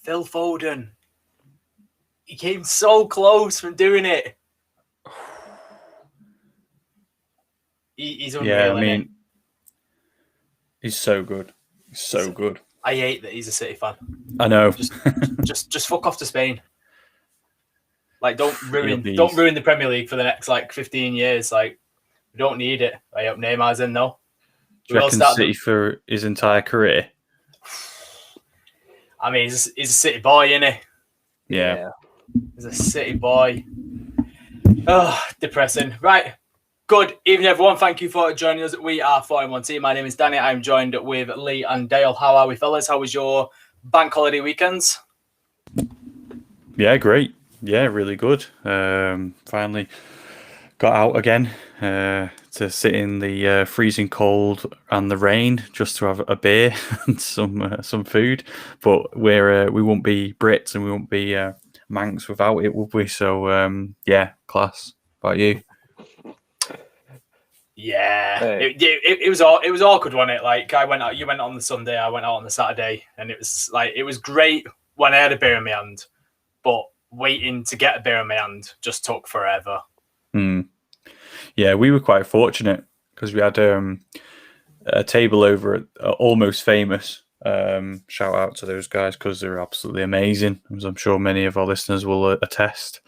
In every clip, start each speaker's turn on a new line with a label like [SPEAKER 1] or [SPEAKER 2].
[SPEAKER 1] Phil Foden. He came so close from doing it. He's unreal.
[SPEAKER 2] Yeah, I mean, he's so good. He's so good.
[SPEAKER 1] I hate that he's a City fan.
[SPEAKER 2] I know.
[SPEAKER 1] Just fuck off to Spain. Like, don't ruin the Premier League for the next 15 years. Like, we don't need it. I hope Neymar's in though.
[SPEAKER 2] Do you reckon City for his entire career?
[SPEAKER 1] I mean, he's a City boy, isn't he?
[SPEAKER 2] Yeah.
[SPEAKER 1] He's a City boy. Oh, depressing. Right. Good evening, everyone. Thank you for joining us. We are 4-in-1 team. My name is Danny. I'm joined with Lee and Dale. How are we, fellas? How was your bank holiday weekends?
[SPEAKER 2] Yeah, great. Yeah, really good. Finally got out again to sit in the freezing cold and the rain just to have a beer and some food. But we won't be Brits and we won't be Manx without it, would we? So yeah, class. How about you?
[SPEAKER 1] Yeah, it was awkward, wasn't it? Like, I went out, you went on the Sunday, I went out on the Saturday, and it was great when I had a beer in my hand, but waiting to get a beer in my hand just took forever.
[SPEAKER 2] Yeah, we were quite fortunate because we had a table over at Almost Famous. Shout out to those guys because they're absolutely amazing, as I'm sure many of our listeners will attest.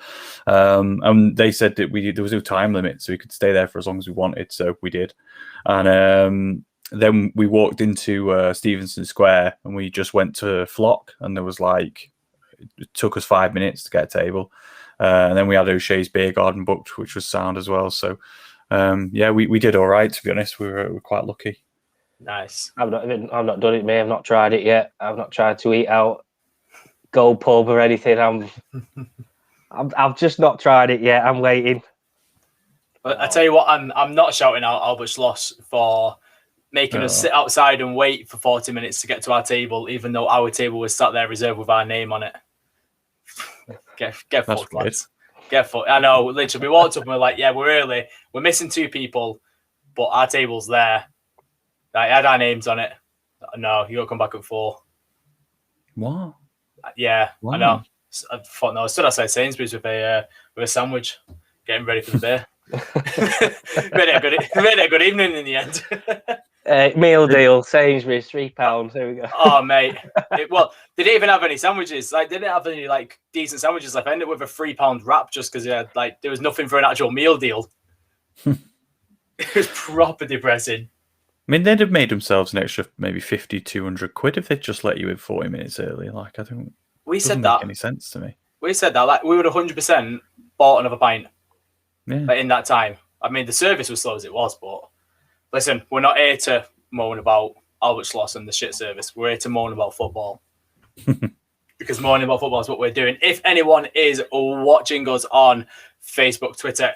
[SPEAKER 2] And they said that there was no time limit, so we could stay there for as long as we wanted, so we did. And then we walked into Stevenson Square and we just went to Flock, and there was it took us 5 minutes to get a table. And then we had O'Shea's Beer Garden booked, which was sound as well. So yeah, we did all right, to be honest. We're quite lucky.
[SPEAKER 1] Nice.
[SPEAKER 3] I've not done it, mate. I've not tried it yet. I've not tried to eat out, go pub or anything. I've just not tried it yet. I'm waiting.
[SPEAKER 1] But I tell you what, I'm not shouting out Albert Schloss for making us sit outside and wait for 40 minutes to get to our table, even though our table was sat there reserved with our name on it. Get fucked, lads. Get fucked. I know, literally, we walked up and we're like, yeah, we're early. We're missing 2 people, but our table's there. I had our names on it. No, you got to come back at 4.
[SPEAKER 2] What?
[SPEAKER 1] Yeah,
[SPEAKER 2] wow.
[SPEAKER 1] I know. I thought, no, I stood outside Sainsbury's with a sandwich, getting ready for the beer. made it a good evening in the end.
[SPEAKER 3] Meal deal, Sainsbury's, £3. There we go.
[SPEAKER 1] Oh, mate. They didn't even have any sandwiches. They didn't have any decent sandwiches. I ended up with a £3 wrap just because there was nothing for an actual meal deal. It was proper depressing.
[SPEAKER 2] I mean, they'd have made themselves an extra maybe 50, 200 quid if they'd just let you in 40 minutes early. I don't.
[SPEAKER 1] We said
[SPEAKER 2] doesn't
[SPEAKER 1] that.
[SPEAKER 2] Make any sense to me.
[SPEAKER 1] We said that. We would 100% bought another pint.
[SPEAKER 2] Yeah.
[SPEAKER 1] In that time. I mean, the service was slow as it was, but listen, we're not here to moan about Albert Schloss and the shit service. We're here to moan about football. Because moaning about football is what we're doing. If anyone is watching us on Facebook, Twitter,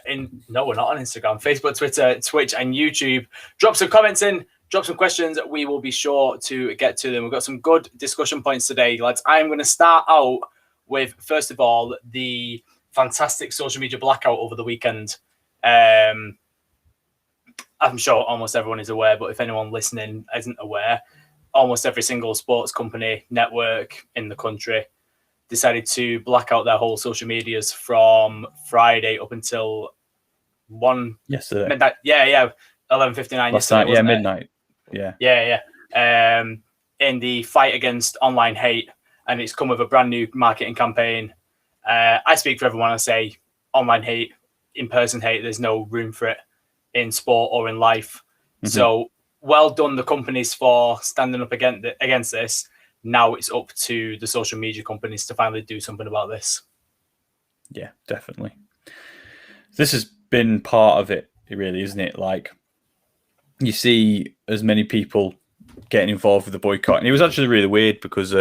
[SPEAKER 1] no, we're not on Instagram, Facebook, Twitter, Twitch, and YouTube, drop some comments in, drop some questions. We will be sure to get to them. We've got some good discussion points today, lads. I'm going to start out with, first of all, the fantastic social media blackout over the weekend. I'm sure almost everyone is aware, but if anyone listening isn't aware, almost every single sports company network in the country decided to black out their whole social medias from Friday up until
[SPEAKER 2] yesterday.
[SPEAKER 1] Midnight. Yeah, 11:59 yesterday.
[SPEAKER 2] Night, midnight.
[SPEAKER 1] Yeah. In the fight against online hate, and it's come with a brand new marketing campaign. I speak for everyone. I say online hate, in-person hate. There's no room for it in sport or in life. Mm-hmm. So well done, the companies, for standing up against this. Now it's up to the social media companies to finally do something about this.
[SPEAKER 2] Yeah, definitely. This has been part of it, really, isn't it? You see as many people getting involved with the boycott. And it was actually really weird because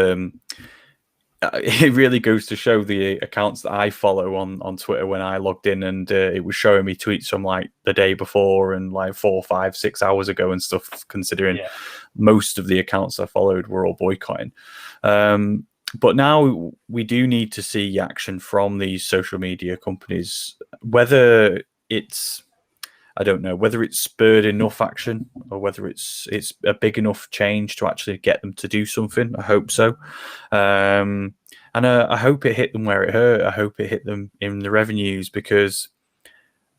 [SPEAKER 2] it really goes to show the accounts that I follow on Twitter when I logged in, and it was showing me tweets from the day before and 4, 5, 6 hours ago and stuff, considering most of the accounts I followed were all boycotting. But now we do need to see action from these social media companies, whether it's, I don't know whether it's spurred enough action or whether it's a big enough change to actually get them to do something. I hope so. And I hope it hit them where it hurt. I hope it hit them in the revenues, because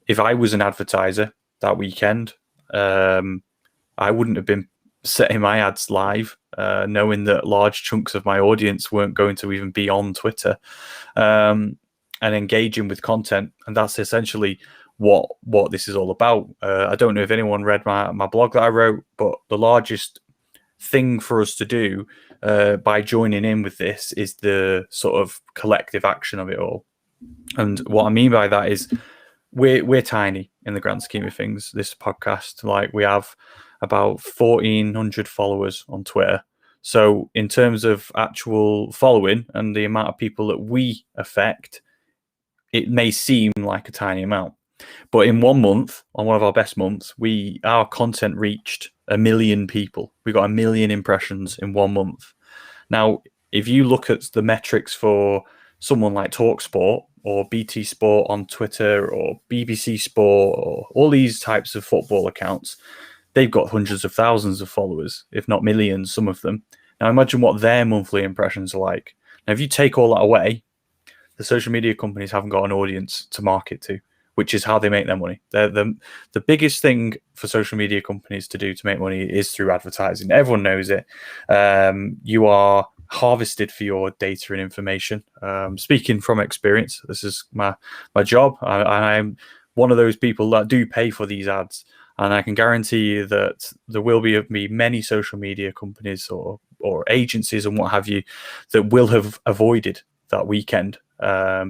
[SPEAKER 2] if I was an advertiser that weekend, I wouldn't have been setting my ads live, knowing that large chunks of my audience weren't going to even be on Twitter and engaging with content. And that's essentially what this is all about. I don't know if anyone read my blog that I wrote, but the largest thing for us to do by joining in with this is the sort of collective action of it all. And what I mean by that is we're tiny in the grand scheme of things. This podcast, like, we have about 1,400 followers on Twitter. So in terms of actual following and the amount of people that we affect, it may seem like a tiny amount. But in 1 month, on one of our best months, our content reached 1 million people. We got 1 million impressions in 1 month. Now, if you look at the metrics for someone like TalkSport or BT Sport on Twitter or BBC Sport or all these types of football accounts, they've got hundreds of thousands of followers, if not millions, some of them. Now, imagine what their monthly impressions are like. Now, if you take all that away, the social media companies haven't got an audience to market to, which is how they make their money. The biggest thing for social media companies to do to make money is through advertising. Everyone knows it. You are harvested for your data and information. Speaking from experience, this is my job. I'm one of those people that do pay for these ads. And I can guarantee you that there will be many social media companies or agencies and what have you that will have avoided that weekend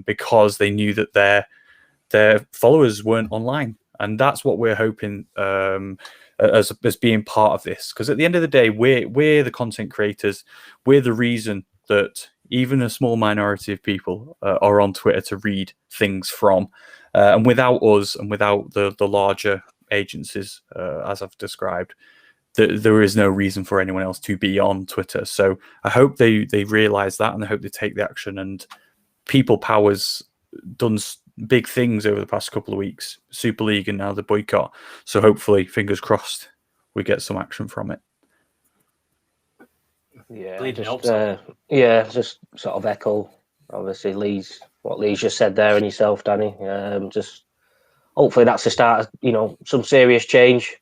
[SPEAKER 2] because they knew that their followers weren't online. And that's what we're hoping as being part of this. Because at the end of the day, we're the content creators. We're the reason that even a small minority of people are on Twitter to read things from. And without us and without the larger agencies, as I've described, there is no reason for anyone else to be on Twitter. So I hope they realize that, and I hope they take the action. And People Power's done big things over the past couple of weeks, Super League and now the boycott. So hopefully, fingers crossed, we get some action from it.
[SPEAKER 3] Yeah, just sort of echo, obviously, what Lee's just said there and yourself, Danny. Just hopefully that's the start of, some serious change,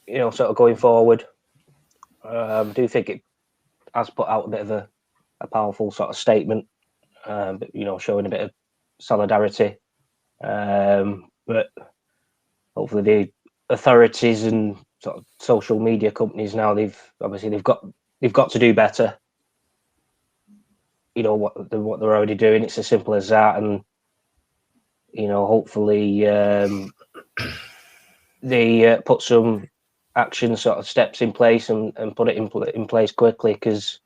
[SPEAKER 3] sort of going forward. I do think it has put out a bit of a powerful sort of statement, but, showing a bit of solidarity. But hopefully the authorities and sort of social media companies now, they've got to do better. What they're already doing. It's as simple as that, and hopefully they put some action sort of steps in place and put it in place quickly, because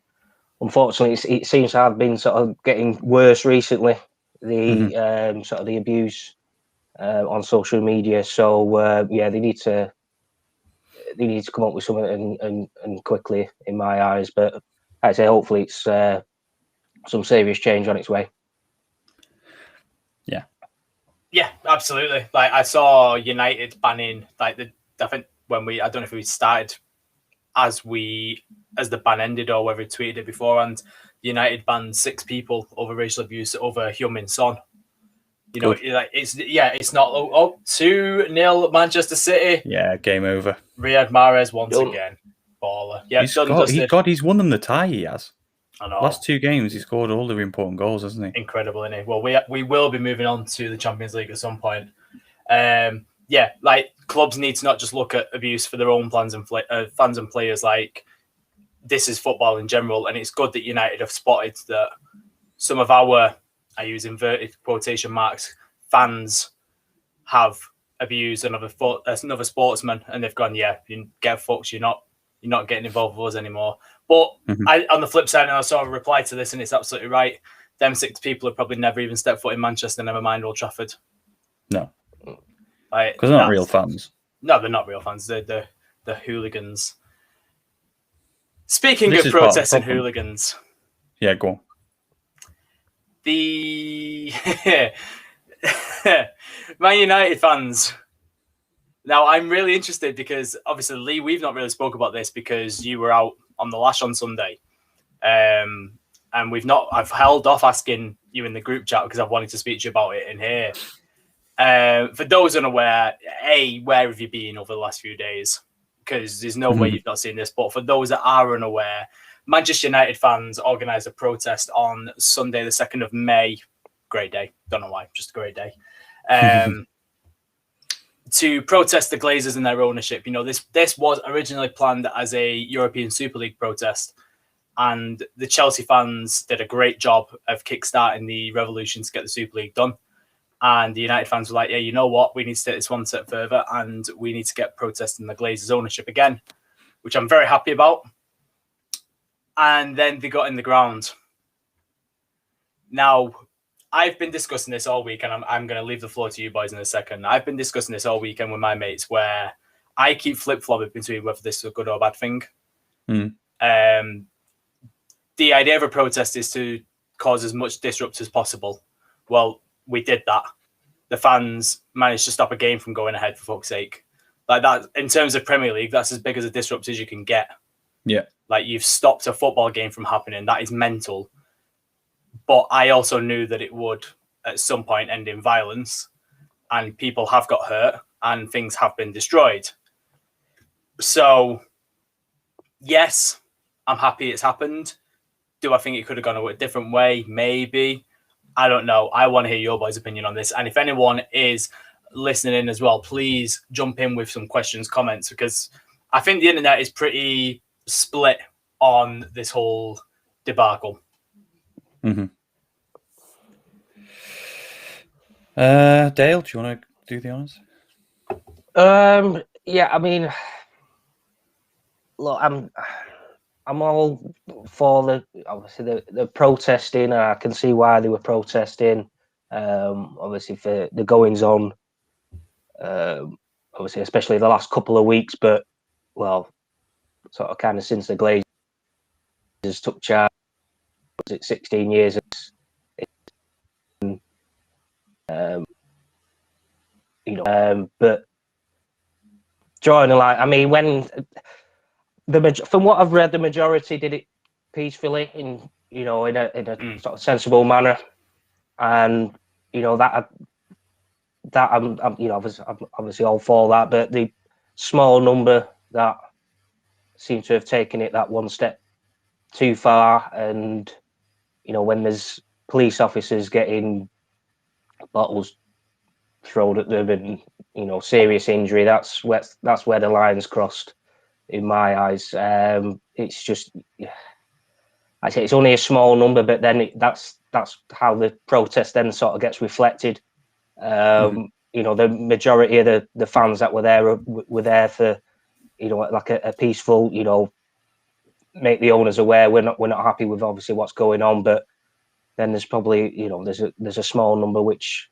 [SPEAKER 3] unfortunately it seems to have been sort of getting worse recently, the sort of the abuse on social media. So they need to come up with something and quickly, in my eyes. But I'd say hopefully it's some serious change on its way.
[SPEAKER 1] Yeah, absolutely. Like, I saw United banning, I think I don't know if we started as the ban ended or whether we tweeted it beforehand. United banned 6 people over racial abuse over Heung-min Son. It's not 2-0 Manchester City.
[SPEAKER 2] Yeah, game over.
[SPEAKER 1] Riyad Mahrez once again. Baller. Yeah,
[SPEAKER 2] he's won them the tie, he has.
[SPEAKER 1] I know.
[SPEAKER 2] Last 2 games, he scored all the important goals, hasn't he?
[SPEAKER 1] Incredible, isn't he? Well, we will be moving on to the Champions League at some point. Clubs need to not just look at abuse for their own fans and players. Like, this is football in general, and it's good that United have spotted that some of our, I use inverted quotation marks, fans have abused another sportsman, and they've gone, yeah, you get fucked. You're not getting involved with us anymore. But on the flip side, and I saw a reply to this, and it's absolutely right. Them 6 people have probably never even stepped foot in Manchester, never mind Old Trafford.
[SPEAKER 2] No, because they're not real fans.
[SPEAKER 1] No, they're not real fans. They're the hooligans. Speaking of protesting hooligans,
[SPEAKER 2] yeah, go on.
[SPEAKER 1] The Man United fans Now, I'm really interested because obviously, Lee, we've not really spoke about this because you were out on the lash on Sunday. And I've held off asking you in the group chat because I've wanted to speak to you about it in here. For those unaware, where have you been over the last few days? Because there's no way you've not seen this. But for those that are unaware, Manchester United fans organised a protest on Sunday, the 2nd of May. Great day. Don't know why, just a great day. To protest the Glazers and their ownership. You know, this was originally planned as a European Super League protest. And the Chelsea fans did a great job of kickstarting the revolution to get the Super League done. And the United fans were like, yeah, you know what? We need to take this one step further and we need to get protesting the Glazers' ownership again, which I'm very happy about. And then they got in the ground. Now, I've been discussing this all week, and I'm going to leave the floor to you boys in a second. I've been discussing this all weekend with my mates where I keep flip-flopping between whether this is a good or bad thing. The idea of a protest is to cause as much disrupt as possible. Well, we did that. The fans managed to stop a game from going ahead, for fuck's sake. Like that, in terms of Premier League, that's as big as a disrupt as you can get.
[SPEAKER 2] Yeah.
[SPEAKER 1] Like you've stopped a football game from happening. That is mental. But I also knew that it would at some point end in violence and people have got hurt and things have been destroyed. So, yes, I'm happy it's happened. Do I think it could have gone a different way? Maybe. I don't know. I want to hear your boys' opinion on this. And if anyone is listening in as well, please jump in with some questions, comments, because I think the internet is pretty split on this whole debacle.
[SPEAKER 2] Dale, do you want to do the honors?
[SPEAKER 3] Yeah, I mean, look, I'm all for the protesting. And I can see why they were protesting. Obviously for the goings on. Obviously, especially the last couple of weeks, but well, sort of kind of since the Glazers took charge, was it 16 years? But drawing a line. I mean, when from what I've read, the majority did it peacefully in a sort of sensible manner, and that I'm obviously all for that. But the small number that seem to have taken it that one step too far, and when there's police officers getting bottles thrown at them and serious injury, that's where the line's crossed in my eyes. It's just, I say it's only a small number, but then that's how the protest then sort of gets reflected. The majority of the fans that were there for like a peaceful, make the owners aware we're not happy with obviously what's going on, but then there's probably there's a small number which,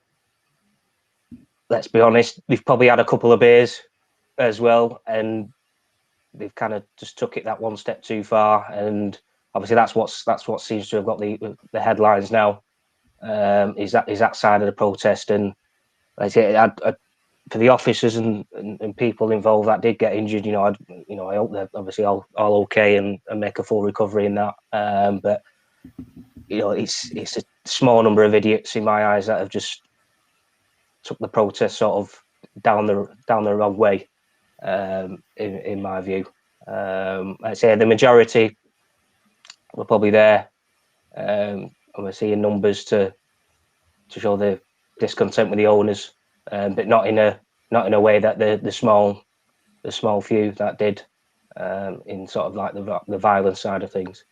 [SPEAKER 3] let's be honest, they've probably had a couple of beers as well, and they've kind of just took it that one step too far, and obviously that's what seems to have got the headlines now. Is that side of the protest, and like I say, for the officers and people involved that did get injured, I hope they're obviously all okay and make a full recovery in that. But it's a small number of idiots in my eyes that have just took the protest sort of down the wrong way. In my view, I'd say the majority were probably there. Obviously in numbers to show the discontent with the owners, but not in a way that the small few that did, in sort of like the violence side of things.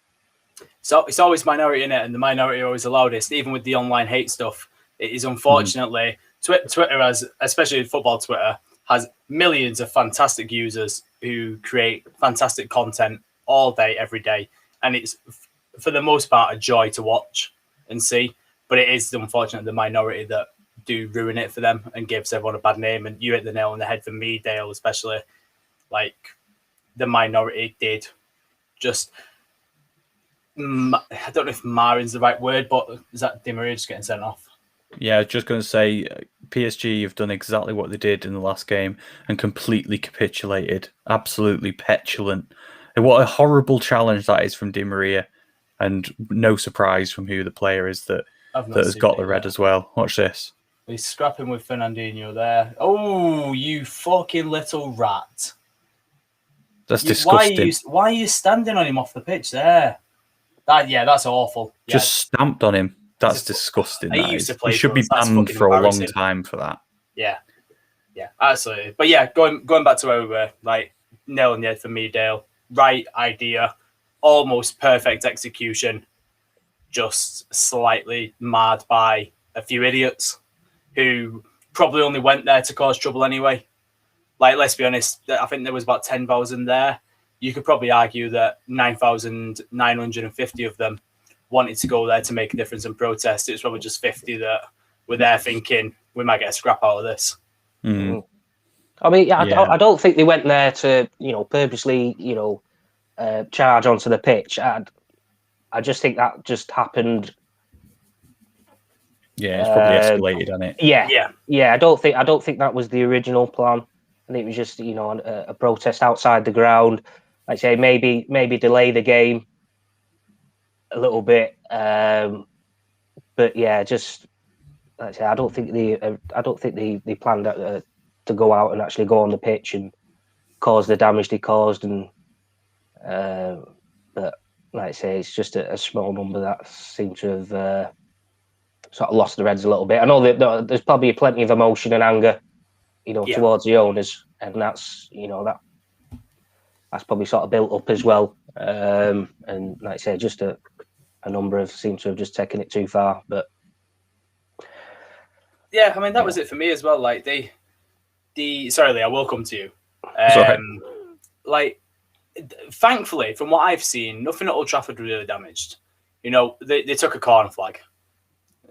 [SPEAKER 1] So it's always minority in it, and the minority are always the loudest, even with the online hate stuff. It is unfortunately Twitter has, especially football Twitter, has millions of fantastic users who create fantastic content all day, every day, and it's for the most part a joy to watch and see. But it is unfortunately the minority that do ruin it for them and gives everyone a bad name. And you hit the nail on the head for me, Dale, especially. Like the minority did just. I don't know if marring is the right word, but is that Di Maria just getting sent off?
[SPEAKER 2] Yeah, I was just going to say, PSG have done exactly what they did in the last game and completely capitulated. Absolutely petulant. And what a horrible challenge that is from Di Maria. And no surprise from who the player is that has got the red as well. Watch this.
[SPEAKER 1] He's scrapping with Fernandinho there. Oh, you fucking little rat.
[SPEAKER 2] That's disgusting.
[SPEAKER 1] Why are you standing on him off the pitch there? That's awful.
[SPEAKER 2] Just stamped on him. That's disgusting. He should be banned for a long time for that.
[SPEAKER 1] Yeah, absolutely. But yeah, going back to where we were, like, nail on the head for me, Dale. Right idea, almost perfect execution, just slightly marred by a few idiots who probably only went there to cause trouble anyway. Like, let's be honest, I think there was about 10,000 there. You could probably argue that 9,950 of them wanted to go there to make a difference and protest. It was probably just 50 that were there thinking, we might get a scrap out of this.
[SPEAKER 2] Mm.
[SPEAKER 3] I mean, I don't think they went there to, purposely, charge onto the pitch. I just think that just happened.
[SPEAKER 2] Yeah, it's probably escalated, hasn't it?
[SPEAKER 3] Yeah. I don't think that was the original plan. I think it was just, a protest outside the ground. Like I say, maybe delay the game a little bit. But yeah, just like I say, I don't think they planned to go out and actually go on the pitch and cause the damage they caused. And but like I say, it's just a small number that seem to have sort of lost the Reds a little bit. I know that there's probably plenty of emotion and anger, towards the owners, and that's that's probably sort of built up as well. And like I say, just a number of seem to have just taken it too far. But
[SPEAKER 1] yeah, I mean, that was it for me as well. Like sorry, Lee, I will come to you. Like, thankfully, from what I've seen, nothing at Old Trafford really damaged. They took a corner flag.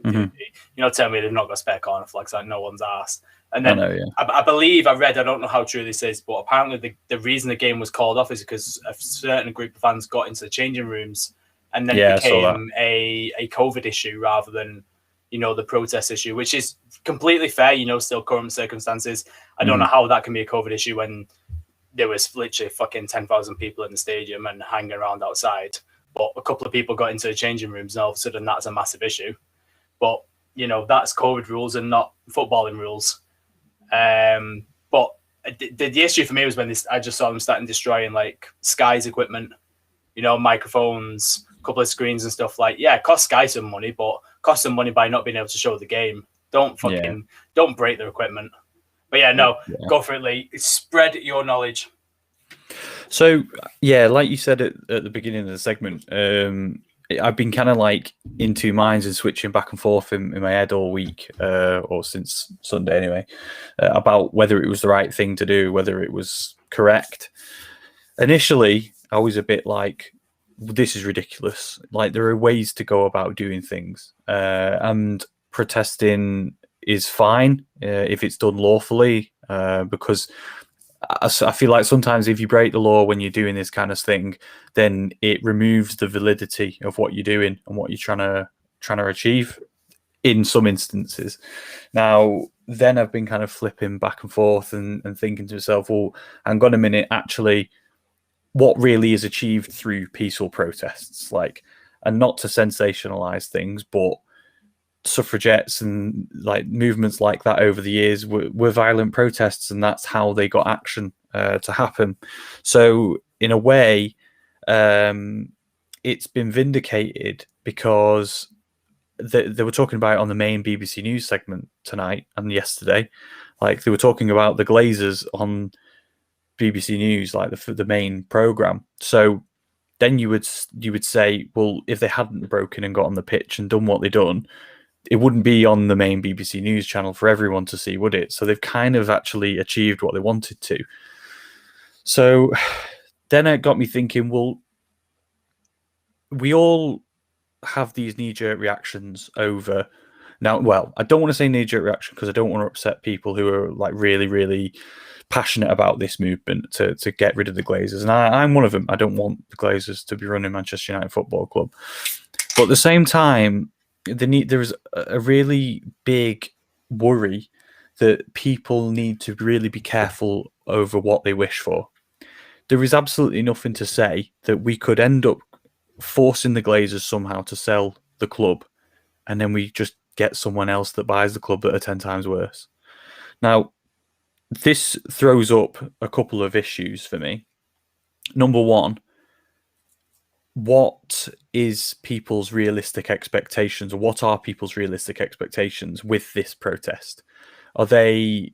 [SPEAKER 2] Mm-hmm.
[SPEAKER 1] Tell me they've not got spare corner flags, like no one's asked. And then I believe I read, I don't know how true this is, but apparently the reason the game was called off is because a certain group of fans got into the changing rooms, and then it became a COVID issue rather than the protest issue, which is completely fair. Still current circumstances. I don't know how that can be a COVID issue when there was literally fucking 10,000 people in the stadium and hanging around outside. But a couple of people got into the changing rooms, and all of a sudden that's a massive issue. But that's COVID rules and not footballing rules. But the issue for me was when I just saw them starting destroying like Sky's equipment, microphones, a couple of screens and stuff. Like, yeah, it cost Sky some money, but cost them money by not being able to show the game. Don't break their equipment. But go for it, Lee. Spread your knowledge.
[SPEAKER 2] So yeah, like you said at the beginning of the segment, I've been kind of like in two minds and switching back and forth in my head all week, or since Sunday anyway, about whether it was the right thing to do, whether it was correct. Initially, I was a bit like, this is ridiculous. Like, there are ways to go about doing things, and protesting is fine if it's done lawfully, because I feel like sometimes if you break the law when you're doing this kind of thing, then it removes the validity of what you're doing and what you're trying to achieve in some instances. Now, then I've been kind of flipping back and forth and thinking to myself, well, hang on a minute, actually, what really is achieved through peaceful protests? Like, and not to sensationalize things, but suffragettes and like movements like that over the years were violent protests, and that's how they got action to happen. So in a way, it's been vindicated because they were talking about it on the main BBC News segment tonight and yesterday. Like, they were talking about the Glazers on BBC News, like the main program. So then you would say, well, if they hadn't broken and got on the pitch and done what they done, it wouldn't be on the main BBC News channel for everyone to see, would it? So they've kind of actually achieved what they wanted to. So then it got me thinking, well, we all have these knee-jerk reactions over... Now, well, I don't want to say knee-jerk reaction because I don't want to upset people who are like really, really passionate about this movement to get rid of the Glazers. And I'm one of them. I don't want the Glazers to be running Manchester United Football Club. But at the same time, there is a really big worry that people need to really be careful over what they wish for. There is absolutely nothing to say that we could end up forcing the Glazers somehow to sell the club, and then we just get someone else that buys the club that are 10 times worse. Now, this throws up a couple of issues for me. Number one, what is people's realistic expectations, or what are people's realistic expectations with this protest? Are they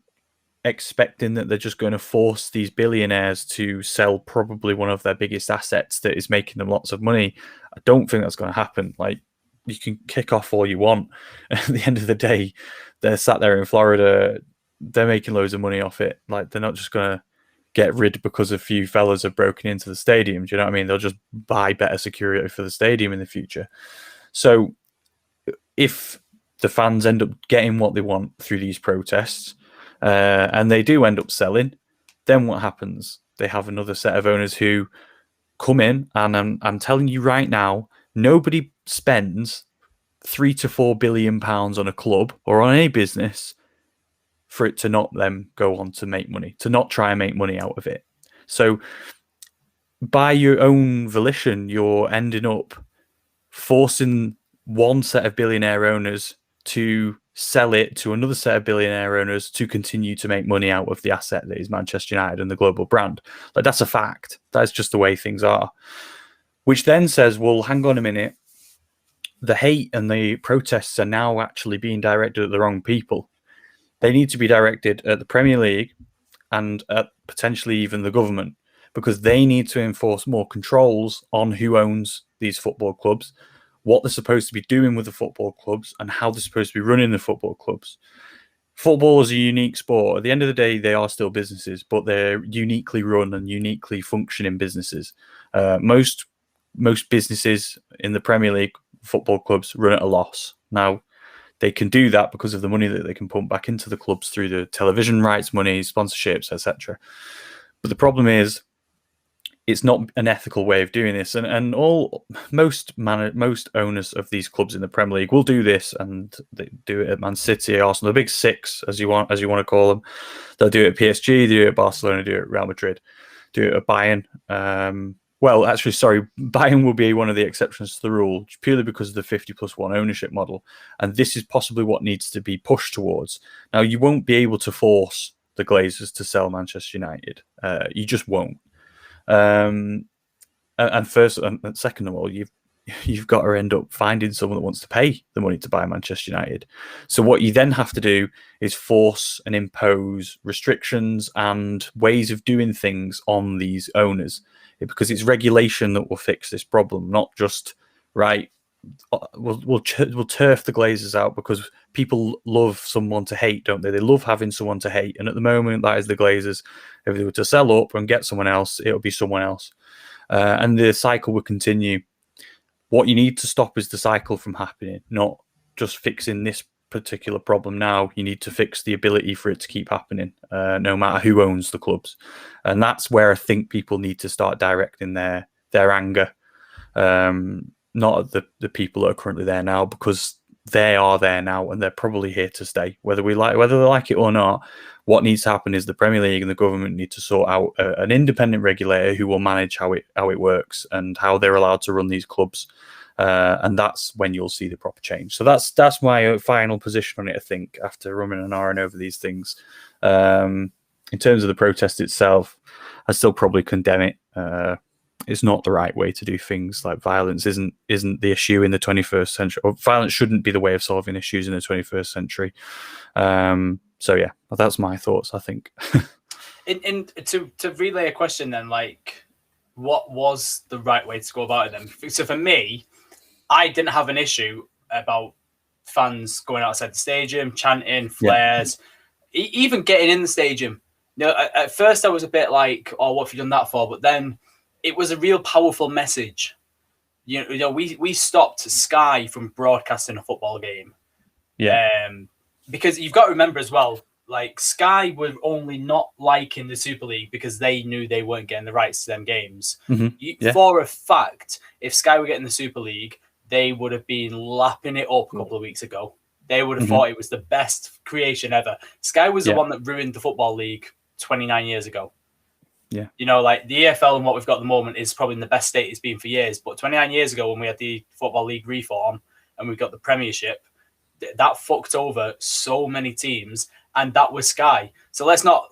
[SPEAKER 2] expecting that they're just going to force these billionaires to sell probably one of their biggest assets that is making them lots of money? I don't think that's going to happen. Like, you can kick off all you want. At the end of the day, they're sat there in Florida, they're making loads of money off it. Like, they're not just going to get rid because a few fellas have broken into the stadium. Do you know what I mean? They'll just buy better security for the stadium in the future. So if the fans end up getting what they want through these protests, and they do end up selling, then what happens? They have another set of owners who come in, and I'm telling you right now, nobody spends £3 to £4 billion on a club or on any business for it to not then go on to make money, to not try and make money out of it. So by your own volition, you're ending up forcing one set of billionaire owners to sell it to another set of billionaire owners to continue to make money out of the asset that is Manchester United and the global brand. Like, that's a fact. That's just the way things are. Which then says, well, hang on a minute. The hate and the protests are now actually being directed at the wrong people. They need to be directed at the Premier League and at potentially even the government, because they need to enforce more controls on who owns these football clubs, what they're supposed to be doing with the football clubs, and how they're supposed to be running the football clubs. Football is a unique sport. At the end of the day, they are still businesses, but they're uniquely run and uniquely functioning businesses. Most businesses in the Premier League, football clubs, run at a loss. Now, they can do that because of the money that they can pump back into the clubs through the television rights money, sponsorships, etc. But the problem is, it's not an ethical way of doing this, and most owners of these clubs in the Premier League will do this, and they do it at Man City, Arsenal, the big six, as you want to call them. They'll do it at PSG, they do it at Barcelona, do it at Real Madrid, do it at Bayern. Well, actually, sorry, Bayern will be one of the exceptions to the rule, purely because of the 50+1 ownership model, and this is possibly what needs to be pushed towards. Now, you won't be able to force the Glazers to sell Manchester United. You just won't. And first and second of all, you've got to end up finding someone that wants to pay the money to buy Manchester United. So what you then have to do is force and impose restrictions and ways of doing things on these owners, because it's regulation that will fix this problem, not just right. We'll turf the Glazers out, because people love someone to hate, don't they? They love having someone to hate, and at the moment, that is the Glazers. If they were to sell up and get someone else, it'll be someone else, and the cycle will continue. What you need to stop is the cycle from happening, not just fixing this particular problem now. You need to fix the ability for it to keep happening, no matter who owns the clubs, and that's where I think people need to start directing their anger. Not at the people that are currently there now, because they are there now and they're probably here to stay, whether they like it or not. What needs to happen is the Premier League and the government need to sort out an independent regulator who will manage how it works and how they're allowed to run these clubs, and that's when you'll see the proper change. So that's my final position on it, I think, after running an hour and over these things. In terms of the protest itself, I still probably condemn it. It's not the right way to do things. Like, violence isn't the issue in the 21st century, or violence shouldn't be the way of solving issues in the 21st century. So yeah, that's my thoughts, I think.
[SPEAKER 1] To relay a question then, like, what was the right way to go about it then? So for me, I didn't have an issue about fans going outside the stadium, chanting, flares, even getting in the stadium. You know, at first I was a bit like, oh, what have you done that for? But then it was a real powerful message. You know, we stopped Sky from broadcasting a football game.
[SPEAKER 2] Yeah.
[SPEAKER 1] Because you've got to remember as well, like, Sky were only not liking the Super League because they knew they weren't getting the rights to them games.
[SPEAKER 2] Mm-hmm.
[SPEAKER 1] For a fact, if Sky were getting the Super League, they would have been lapping it up a couple of weeks ago. they would have thought it was the best creation ever. Sky was the one that ruined the Football League 29 years ago.
[SPEAKER 2] Yeah.
[SPEAKER 1] You know, like the EFL and what we've got at the moment is probably in the best state it's been for years. But 29 years ago, when we had the Football League reform and we got the Premiership, that fucked over so many teams, and that was Sky. So let's not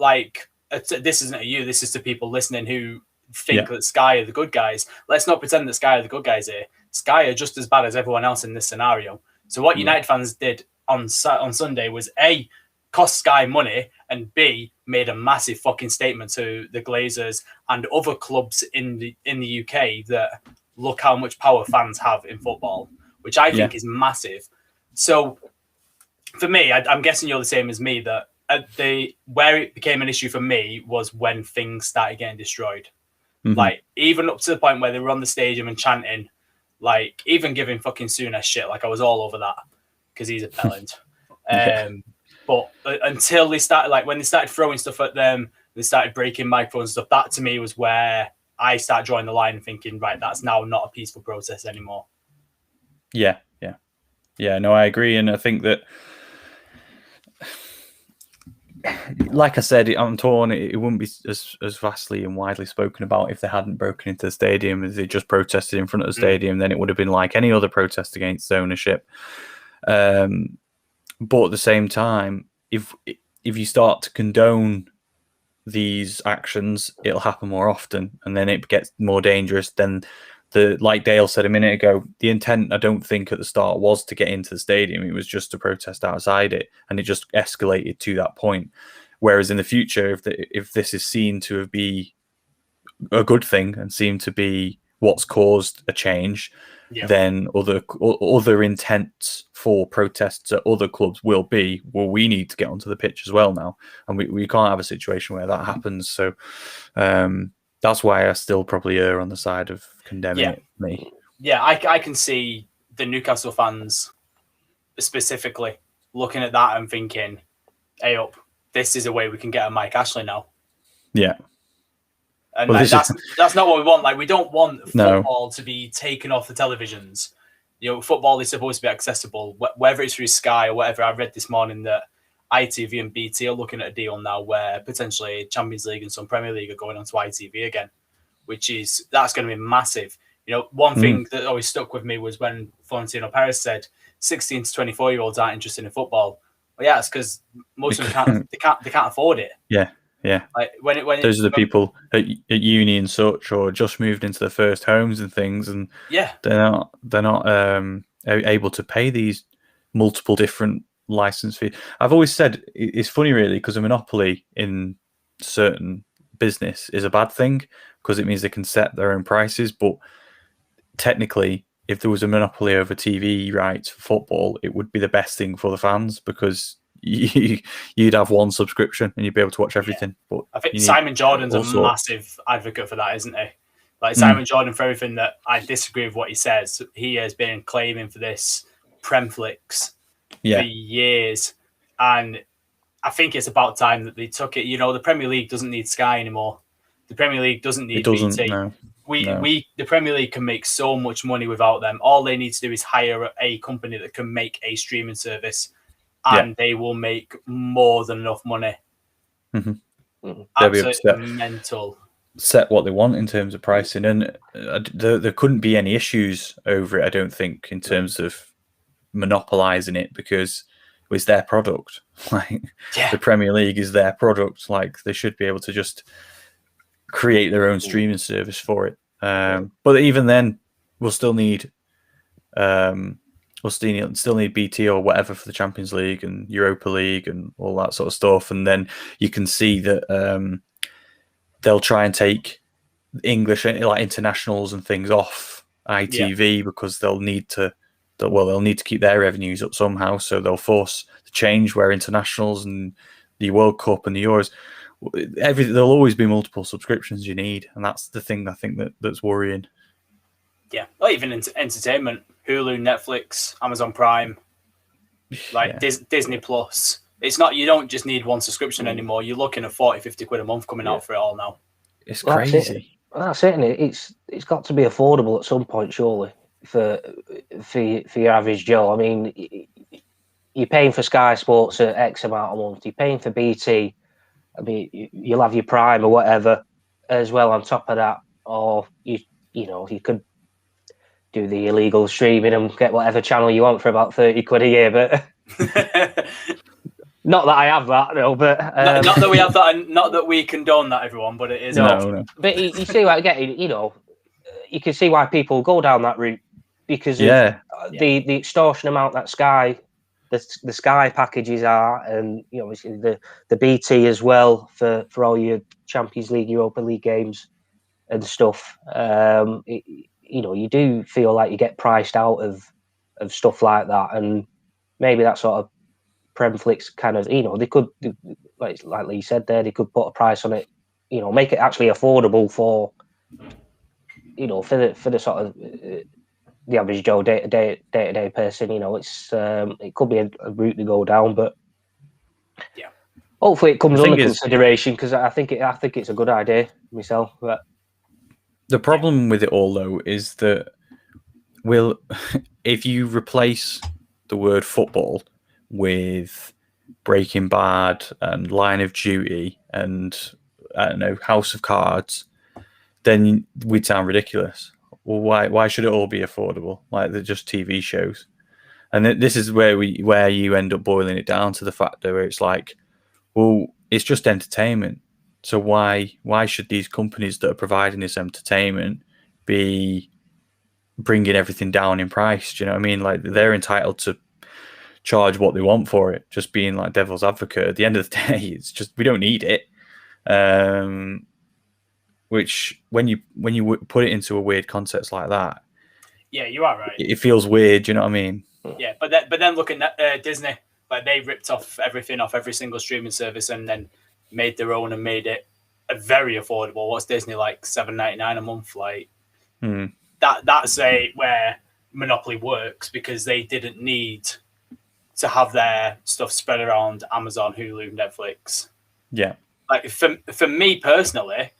[SPEAKER 1] this isn't to you, this is to people listening who think that Sky are the good guys. Let's not pretend that Sky are the good guys here. Sky are just as bad as everyone else in this scenario. So what United fans did on Sunday was A, cost Sky money, and B, made a massive fucking statement to the Glazers and other clubs in the UK that look how much power fans have in football, which I think is massive. So for me, I'm guessing you're the same as me, that where it became an issue for me was when things started getting destroyed. Like, even up to the point where they were on the stadium and chanting, like, even giving fucking Souness shit. Like, I was all over that because he's a bellend. But until they started, like, when they started throwing stuff at them, they started breaking microphones and stuff, that to me was where I started drawing the line and thinking, right, that's now not a peaceful protest anymore.
[SPEAKER 2] Yeah. No, I agree. And I think that, like I said, I'm torn. It wouldn't be as vastly and widely spoken about if they hadn't broken into the stadium. If they just protested in front of the stadium, then it would have been like any other protest against ownership. But at the same time, if you start to condone these actions, it'll happen more often, and then it gets more dangerous. Then like Dale said a minute ago, the intent, I don't think at the start was to get into the stadium. It was just to protest outside it, and it just escalated to that point. Whereas in the future, if this is seen to be a good thing and seem to be what's caused a change, then other intents for protests at other clubs will be, well, we need to get onto the pitch as well now, and we can't have a situation where that happens. So that's why I still probably err on the side of condemning it. Me.
[SPEAKER 1] Yeah, I can see the Newcastle fans specifically looking at that and thinking, hey up, this is a way we can get a Mike Ashley now.
[SPEAKER 2] Yeah.
[SPEAKER 1] And that's not what we want. Like, we don't want football to be taken off the televisions. You know, football is supposed to be accessible, whether it's through Sky or whatever. I read this morning that ITV and BT are looking at a deal now where potentially Champions League and some Premier League are going onto ITV again, that's going to be massive. You know, one thing that always stuck with me was when Florentino Perez said 16 to 24-year-olds aren't interested in football. Well, yeah, it's because most of them can't afford it.
[SPEAKER 2] Yeah.
[SPEAKER 1] Like when
[SPEAKER 2] those are the people at uni and such, or just moved into their first homes and things, and they're not able to pay these multiple different license fees. I've always said it's funny, really, because a monopoly in certain business is a bad thing because it means they can set their own prices. But technically, if there was a monopoly over TV rights for football, it would be the best thing for the fans because you'd have one subscription and you'd be able to watch everything. But
[SPEAKER 1] I think Simon Jordan's a massive advocate for that, isn't he? Like Simon Jordan, for everything that I disagree with what he says, he has been claiming for this Premflix for years. And I think it's about time that they took it. You know, the Premier League doesn't need Sky anymore. The Premier League doesn't need BT.
[SPEAKER 2] No.
[SPEAKER 1] The Premier League can make so much money without them. All they need to do is hire a company that can make a streaming service, and they will make more than enough money. Absolutely mental.
[SPEAKER 2] Set what they want in terms of pricing, and there couldn't be any issues over it, I don't think, in terms of monopolizing it, because it's their product. The Premier League is their product. Like, they should be able to just create their own streaming service for it. But even then, we'll still need BT or whatever for the Champions League and Europa League and all that sort of stuff. And then you can see that they'll try and take English, like internationals and things, off ITV because they'll need to keep their revenues up somehow. So they'll force the change where internationals and the World Cup and the Euros, there'll always be multiple subscriptions you need, and that's the thing I think that's worrying.
[SPEAKER 1] Yeah, or even entertainment, Hulu, Netflix, Amazon Prime, Disney Plus. It's not, you don't just need one subscription anymore. You're looking at 40, 50 quid a month coming out for it all now.
[SPEAKER 2] It's crazy.
[SPEAKER 3] That's it, and it's got to be affordable at some point, surely, for your average Joe. I mean, you're paying for Sky Sports at X amount a month. You're paying for BT. I mean, you'll have your Prime or whatever as well on top of that, or you could do the illegal streaming and get whatever channel you want for about 30 quid a year. But not that I have that, no. But
[SPEAKER 1] not that we have that, and not that we condone that, everyone. But it is
[SPEAKER 2] no.
[SPEAKER 3] But you see what I get. You can see why people go down that route because of the extortion amount that Sky. The Sky packages are, and obviously the BT as well for all your Champions League, Europa League games and stuff. You do feel like you get priced out of stuff like that, and maybe that sort of Premflix kind of they could like Lee said there, they could put a price on it, make it actually affordable for for the sort of the average Joe day-to-day person. It could be a route to go down, but hopefully it comes under consideration because I think it's a good idea myself. But
[SPEAKER 2] the problem with it all though is that if you replace the word football with Breaking Bad and Line of Duty and I don't know, House of Cards, then we'd sound ridiculous. Well, why should it all be affordable? Like they're just TV shows, and this is where you end up boiling it down to the fact where it's like, well, it's just entertainment. So why should these companies that are providing this entertainment be bringing everything down in price? Do you know what I mean? Like they're entitled to charge what they want for it. Just being like devil's advocate. At the end of the day, it's just we don't need it. Which when you put it into a weird context like that,
[SPEAKER 1] yeah, you are right.
[SPEAKER 2] It feels weird. Do you know what I mean?
[SPEAKER 1] Yeah, but then looking at Disney, like they ripped off everything off every single streaming service and then made their own and made it very affordable. What's Disney like $7.99 a month? Like that's where monopoly works because they didn't need to have their stuff spread around Amazon, Hulu, Netflix.
[SPEAKER 2] Yeah,
[SPEAKER 1] like for me personally.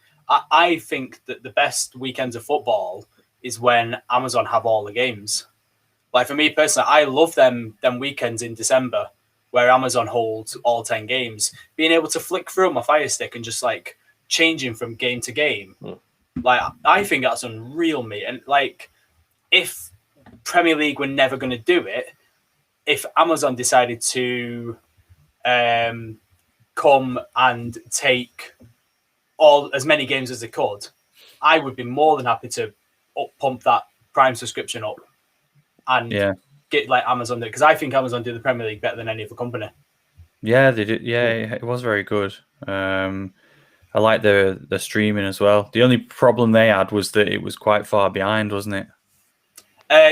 [SPEAKER 1] I think that the best weekends of football is when Amazon have all the games. Like for me personally, I love them weekends in December where Amazon holds all 10 games. Being able to flick through my Fire Stick and just like changing from game to game. Like I think that's unreal, mate. And like if Premier League were never going to do it, if Amazon decided to come and take as many games as they could, I would be more than happy to pump that Prime subscription up and get like Amazon do, because I think Amazon do the Premier League better than any other company.
[SPEAKER 2] Yeah, they did. Yeah, it was very good. I like the streaming as well. The only problem they had was that it was quite far behind, wasn't it?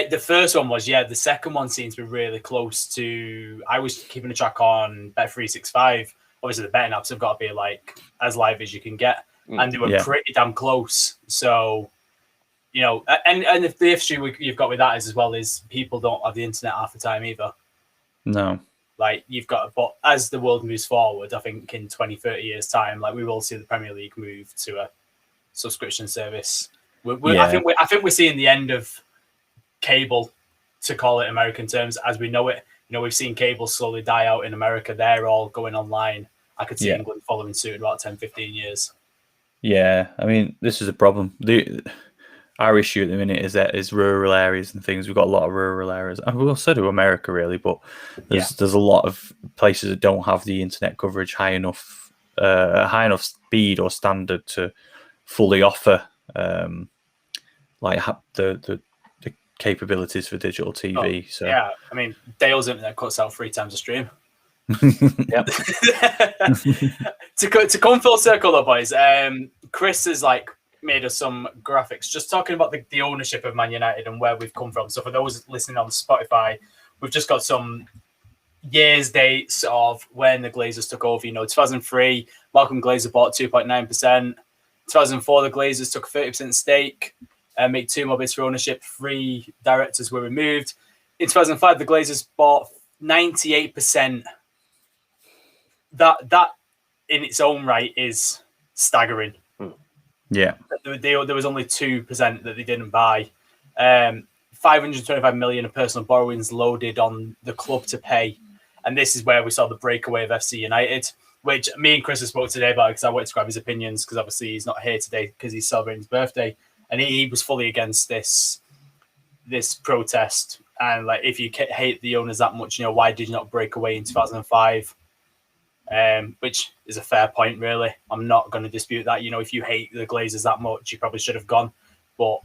[SPEAKER 1] The first one was, the second one seems to be really close to. I was keeping a track on Bet365. Obviously, the betting apps have got to be like as live as you can get, and they were pretty damn close. So, and the issue you've got with that is as well is people don't have the internet half the time either.
[SPEAKER 2] No,
[SPEAKER 1] like you've got, but as the world moves forward, I think in 20, 30 years time, like we will see the Premier League move to a subscription service. I think we're seeing the end of cable, to call it American terms, as we know it. We've seen cable slowly die out in America. They're all going online. I could see England following suit in about 10, 15 years. Yeah,
[SPEAKER 2] I mean, this is a problem. Our issue at the minute is rural areas and things. We've got a lot of rural areas. And we also do America, really, but there's a lot of places that don't have the internet coverage high enough speed or standard to fully offer the capabilities for digital TV. So
[SPEAKER 1] yeah, I mean, Dale's internet cuts out 3 times a stream.
[SPEAKER 3] Yep.
[SPEAKER 1] To come full circle though, boys, Chris has made us some graphics just talking about the ownership of Man United and where we've come from. So for those listening on Spotify, we've just got some dates of when the Glazers took over. 2003, Malcolm Glazer bought 2.9%. 2004, the Glazers took a 30% stake and made 2 more bids for ownership. 3 directors were removed. In 2005, the Glazers bought 98%. That in its own right is staggering.
[SPEAKER 2] Yeah.
[SPEAKER 1] There was only 2% that they didn't buy. 525 million of personal borrowings loaded on the club to pay And this is where we saw the breakaway of FC United, which me and Chris have spoke today about because I wanted to grab his opinions because obviously he's not here today because he's celebrating his birthday. And he was fully against this protest. And like, if you hate the owners that much, why did you not break away in 2005? Which is a fair point, really. I'm not going to dispute that. If you hate the Glazers that much, you probably should have gone. But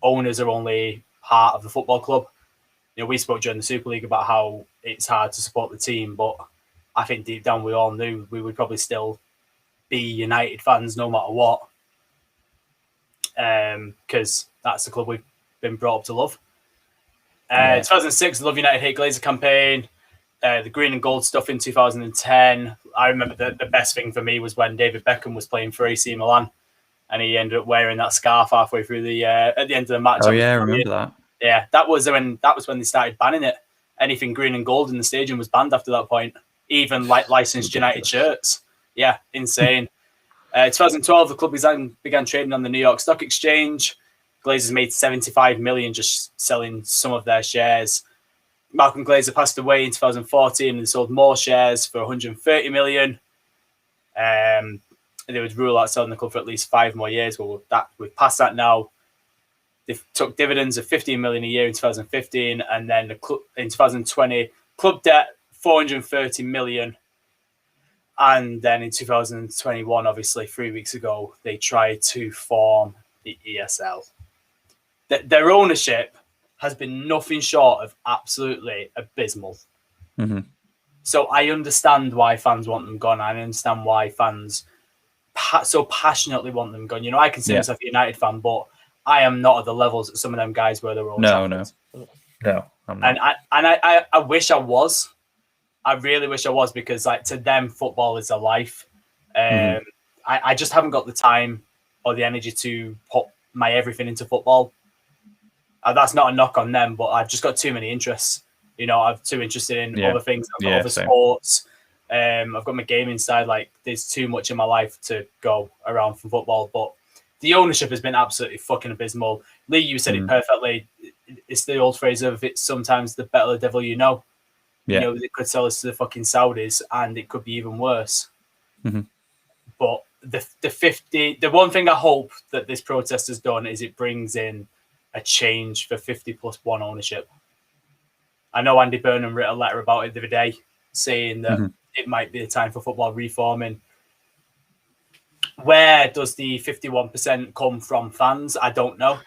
[SPEAKER 1] owners are only part of the football club. We spoke during the Super League about how it's hard to support the team, but I think deep down we all knew we would probably still be United fans no matter what, because that's the club we've been brought up to love. 2006, Love United Hate Glazer campaign, the green and gold stuff in 2010. I remember the best thing for me was when David Beckham was playing for AC Milan, and he ended up wearing that scarf halfway through at the end of the match.
[SPEAKER 2] Oh yeah, I remember that.
[SPEAKER 1] Yeah, that was when they started banning it. Anything green and gold in the stadium was banned after that point. Even like licensed United shirts. Yeah, insane. 2012, the club began trading on the New York Stock Exchange. Glazers made 75 million just selling some of their shares. Malcolm Glazer passed away in 2014 and sold more shares for 130 million. They would rule out selling the club for at least 5 more years. Well, we've passed that now. They took dividends of 15 million a year in 2015, and then in 2020, club debt 430 million. And then in 2021, obviously 3 weeks ago, they tried to form the ESL. Their ownership has been nothing short of absolutely abysmal.
[SPEAKER 2] Mm-hmm.
[SPEAKER 1] So I understand why fans want them gone. I understand why fans so passionately want them gone. I consider myself a United fan, but I am not at the levels that some of them guys were. No,
[SPEAKER 2] I'm not.
[SPEAKER 1] And I wish I was. I really wish I was, because like, to them, football is a life. I just haven't got the time or the energy to put my everything into football. That's not a knock on them, but I've just got too many interests. I'm too interested in other things. I've got other sports. I've got my gaming side. Like, there's too much in my life to go around from football. But the ownership has been absolutely fucking abysmal. Lee, you said it perfectly. It's the old phrase of, it's sometimes the better the devil you know.
[SPEAKER 2] Yeah.
[SPEAKER 1] They could sell us to the fucking Saudis, and it could be even worse.
[SPEAKER 2] Mm-hmm.
[SPEAKER 1] But the one thing I hope that this protest has done is it brings in a change for 50+1 ownership. I know Andy Burnham wrote a letter about it the other day, saying that it might be a time for football reforming. Where does the 51% come from? Fans? I don't know.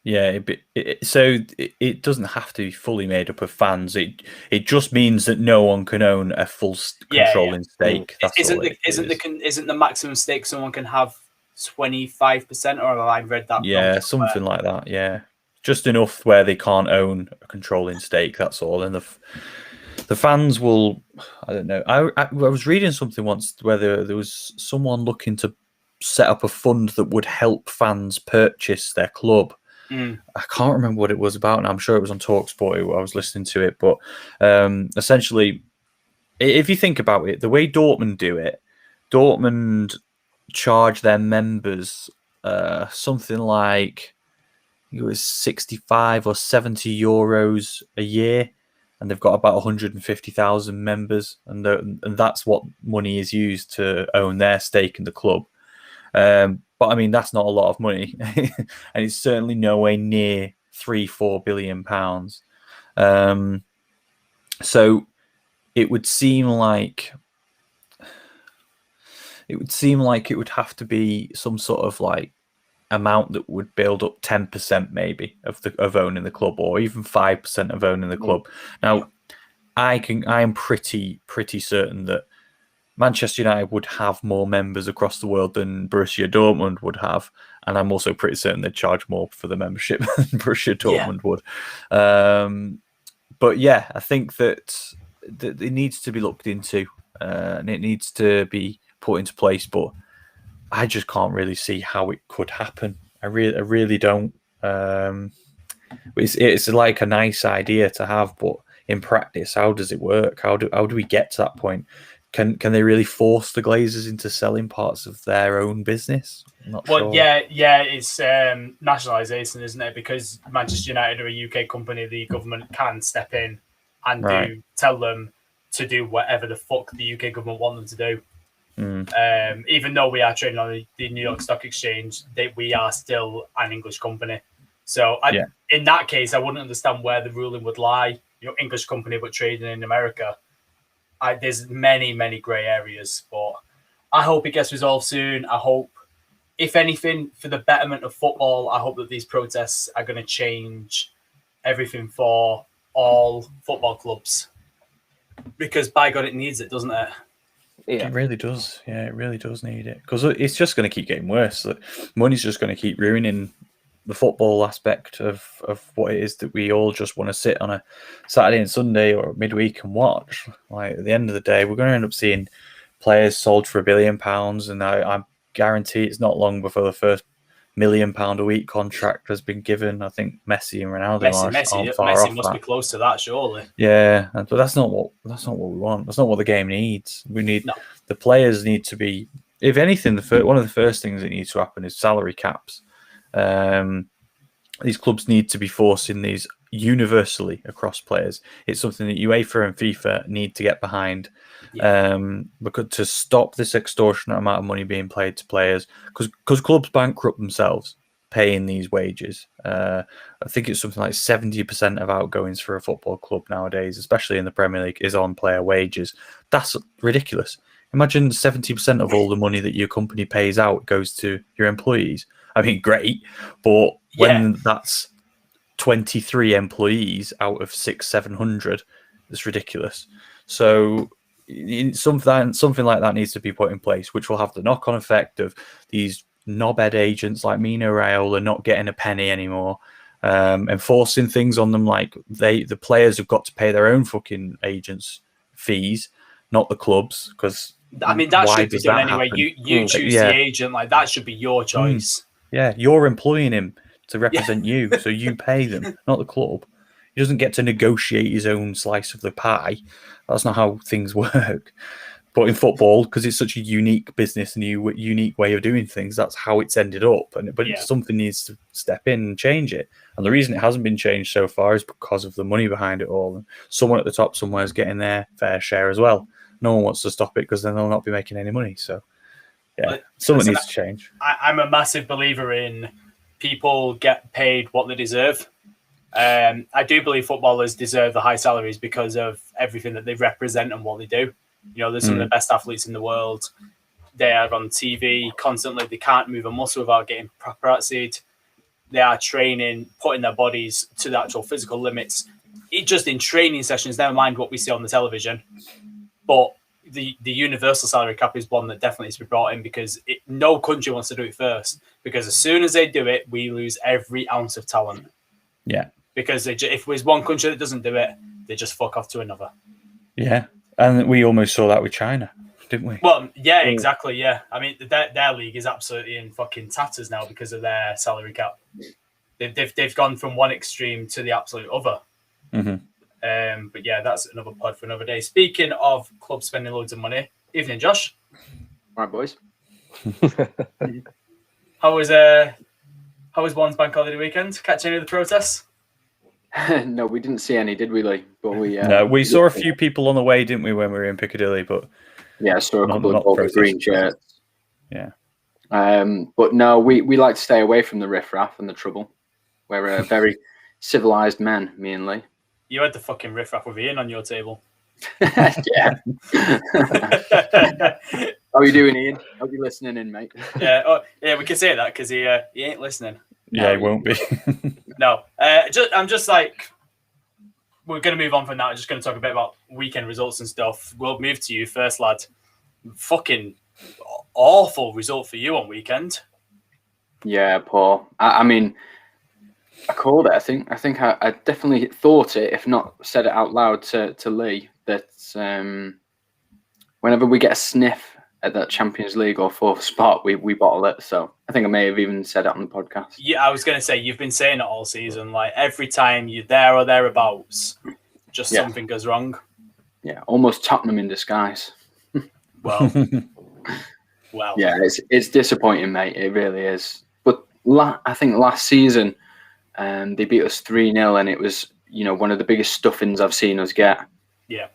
[SPEAKER 2] Yeah, it doesn't have to be fully made up of fans. It just means that no one can own a full controlling stake.
[SPEAKER 1] Isn't the maximum stake someone can have 25%, or have I read that?
[SPEAKER 2] Yeah, something like that. Yeah, just enough where they can't own a controlling stake. That's all. And the fans will. I don't know. I was reading something once where there was someone looking to set up a fund that would help fans purchase their club. I can't remember what it was about, and I'm sure it was on TalkSport. I was listening to it, but essentially, if you think about it, the way Dortmund do it, Dortmund charge their members something like, it was 65 or 70 euros a year, and they've got about 150,000 members, and that's what money is used to own their stake in the club. But I mean, that's not a lot of money, and it's certainly nowhere near 3-4 billion pounds. So it would seem like it would have to be some sort of like amount that would build up 10% maybe of owning the club, or even 5% of owning the club. Now, I am pretty certain that Manchester United would have more members across the world than Borussia Dortmund would have, and I'm also pretty certain they'd charge more for the membership than Borussia Dortmund would. But yeah, I think that it needs to be looked into, and it needs to be put into place. But I just can't really see how it could happen. I really don't. It's like a nice idea to have, but in practice, how does it work? How do we get to that point? Can they really force the Glazers into selling parts of their own business? I'm not sure.
[SPEAKER 1] Yeah, it's nationalisation, isn't it? Because Manchester United are a UK company, the government can step in and do tell them to do whatever the fuck the UK government want them to do. Even though we are trading on the New York Stock Exchange, we are still an English company. So in that case, I wouldn't understand where the ruling would lie. English company, but trading in America. There's many, many grey areas, but I hope it gets resolved soon. I hope, if anything, for the betterment of football, I hope that these protests are going to change everything for all football clubs. Because by God, it needs it, doesn't it?
[SPEAKER 2] Yeah. It really does. Yeah, it really does need it. Because it's just going to keep getting worse. Money's just going to keep ruining the football aspect of what it is that we all just want to sit on a Saturday and Sunday or midweek and watch. Like, at the end of the day, we're going to end up seeing players sold for £1 billion, and I guarantee it's not long before the first £1 million a week contract has been given. I think Messi and Ronaldo aren't far
[SPEAKER 1] Messi
[SPEAKER 2] off
[SPEAKER 1] must be close to that, surely.
[SPEAKER 2] Yeah, but that's not what we want. That's not what the game needs. We need the players need to be. If anything, one of the first things that needs to happen is salary caps. These clubs need to be forcing these universally across players. It's something that UEFA and FIFA need to get behind, because to stop this extortionate amount of money being paid to players, because clubs bankrupt themselves paying these wages. I think it's something like 70% of outgoings for a football club nowadays, especially in the Premier League, is on player wages. That's ridiculous. Imagine 70% of all the money that your company pays out goes to your employees. I mean, great, but when that's 23 employees out of 600-700, it's ridiculous. So something like that needs to be put in place, which will have the knock-on effect of these knobhead agents like Mino Raiola not getting a penny anymore, enforcing things on them like the players have got to pay their own fucking agents' fees, not the clubs, because
[SPEAKER 1] I mean, that should be done anyway. You choose the agent, like that should be your choice.
[SPEAKER 2] Yeah, you're employing him to represent you, so you pay them, not the club. He doesn't get to negotiate his own slice of the pie. That's not how things work. But in football, because it's such a unique business and unique way of doing things, that's how it's ended up. But something needs to step in and change it. And the reason it hasn't been changed so far is because of the money behind it all. And someone at the top somewhere is getting their fair share as well. No one wants to stop it because then they'll not be making any money. So, something needs to change.
[SPEAKER 1] I'm a massive believer in people get paid what they deserve. I do believe footballers deserve the high salaries because of everything that they represent and what they do. There's some of the best athletes in the world. They are on TV constantly. They can't move a muscle without getting paparazzied. They are training, putting their bodies to the actual physical limits. Just in training sessions, never mind what we see on the television. But the universal salary cap is one that definitely needs to be brought in because no country wants to do it first. Because as soon as they do it, we lose every ounce of talent.
[SPEAKER 2] Yeah.
[SPEAKER 1] Because if there's one country that doesn't do it, they just fuck off to another.
[SPEAKER 2] Yeah. And we almost saw that with China, didn't we?
[SPEAKER 1] Well, yeah, exactly, yeah. I mean, their league is absolutely in fucking tatters now because of their salary cap. They've gone from one extreme to the absolute other.
[SPEAKER 2] Mm-hmm.
[SPEAKER 1] But yeah, that's another pod for another day. Speaking of clubs spending loads of money, evening, Josh.
[SPEAKER 4] All right, boys.
[SPEAKER 1] How was one's bank holiday weekend? Catch any of the protests?
[SPEAKER 4] No, we didn't see any, did we, Lee? But
[SPEAKER 2] we saw a few people on the way, didn't we, when we were in Piccadilly? But
[SPEAKER 4] I saw a couple of green shirts.
[SPEAKER 2] Yeah.
[SPEAKER 4] But no, we like to stay away from the riffraff and the trouble. We're very civilized men, me and Lee.
[SPEAKER 1] You had the fucking riffraff with Ian on your table.
[SPEAKER 4] Yeah. How are you doing, Ian? Hope you're listening in, mate.
[SPEAKER 1] Yeah, we can say that because he ain't listening.
[SPEAKER 2] Yeah, he won't be.
[SPEAKER 1] No, I'm just like, we're going to move on from that. I'm just going to talk a bit about weekend results and stuff. We'll move to you first, lad. Fucking awful result for you on weekend.
[SPEAKER 4] Yeah, Paul. I mean, I called it. I think I definitely thought it, if not said it out loud to Lee, that whenever we get a sniff at that Champions League or fourth spot, we bottle it. So I think I may have even said it on the podcast.
[SPEAKER 1] Yeah, I was going to say, you've been saying it all season. Like every time you're there or thereabouts, just something goes wrong.
[SPEAKER 4] Yeah, almost Tottenham in disguise.
[SPEAKER 1] Well.
[SPEAKER 4] Yeah, it's disappointing, mate. It really is. But I think last season, they beat us 3-0, and it was one of the biggest stuffings I've seen us get.
[SPEAKER 1] Yeah.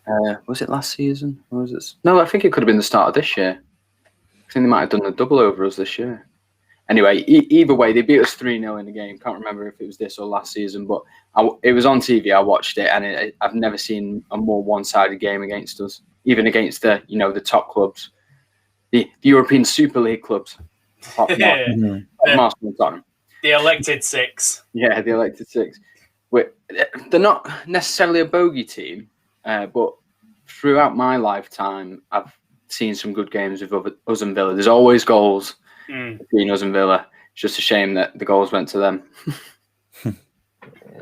[SPEAKER 4] Was it last season? Or was it? No, I think it could have been the start of this year. I think they might have done the double over us this year. Anyway, either way, they beat us 3-0 in the game. Can't remember if it was this or last season, but it was on TV. I watched it, and I've never seen a more one-sided game against us, even against the top clubs, the European Super League clubs.
[SPEAKER 1] The elected six.
[SPEAKER 4] Yeah, the elected six. They're not necessarily a bogey team, but throughout my lifetime, I've seen some good games with us and Villa. There's always goals between us and Villa. It's just a shame that the goals went to them.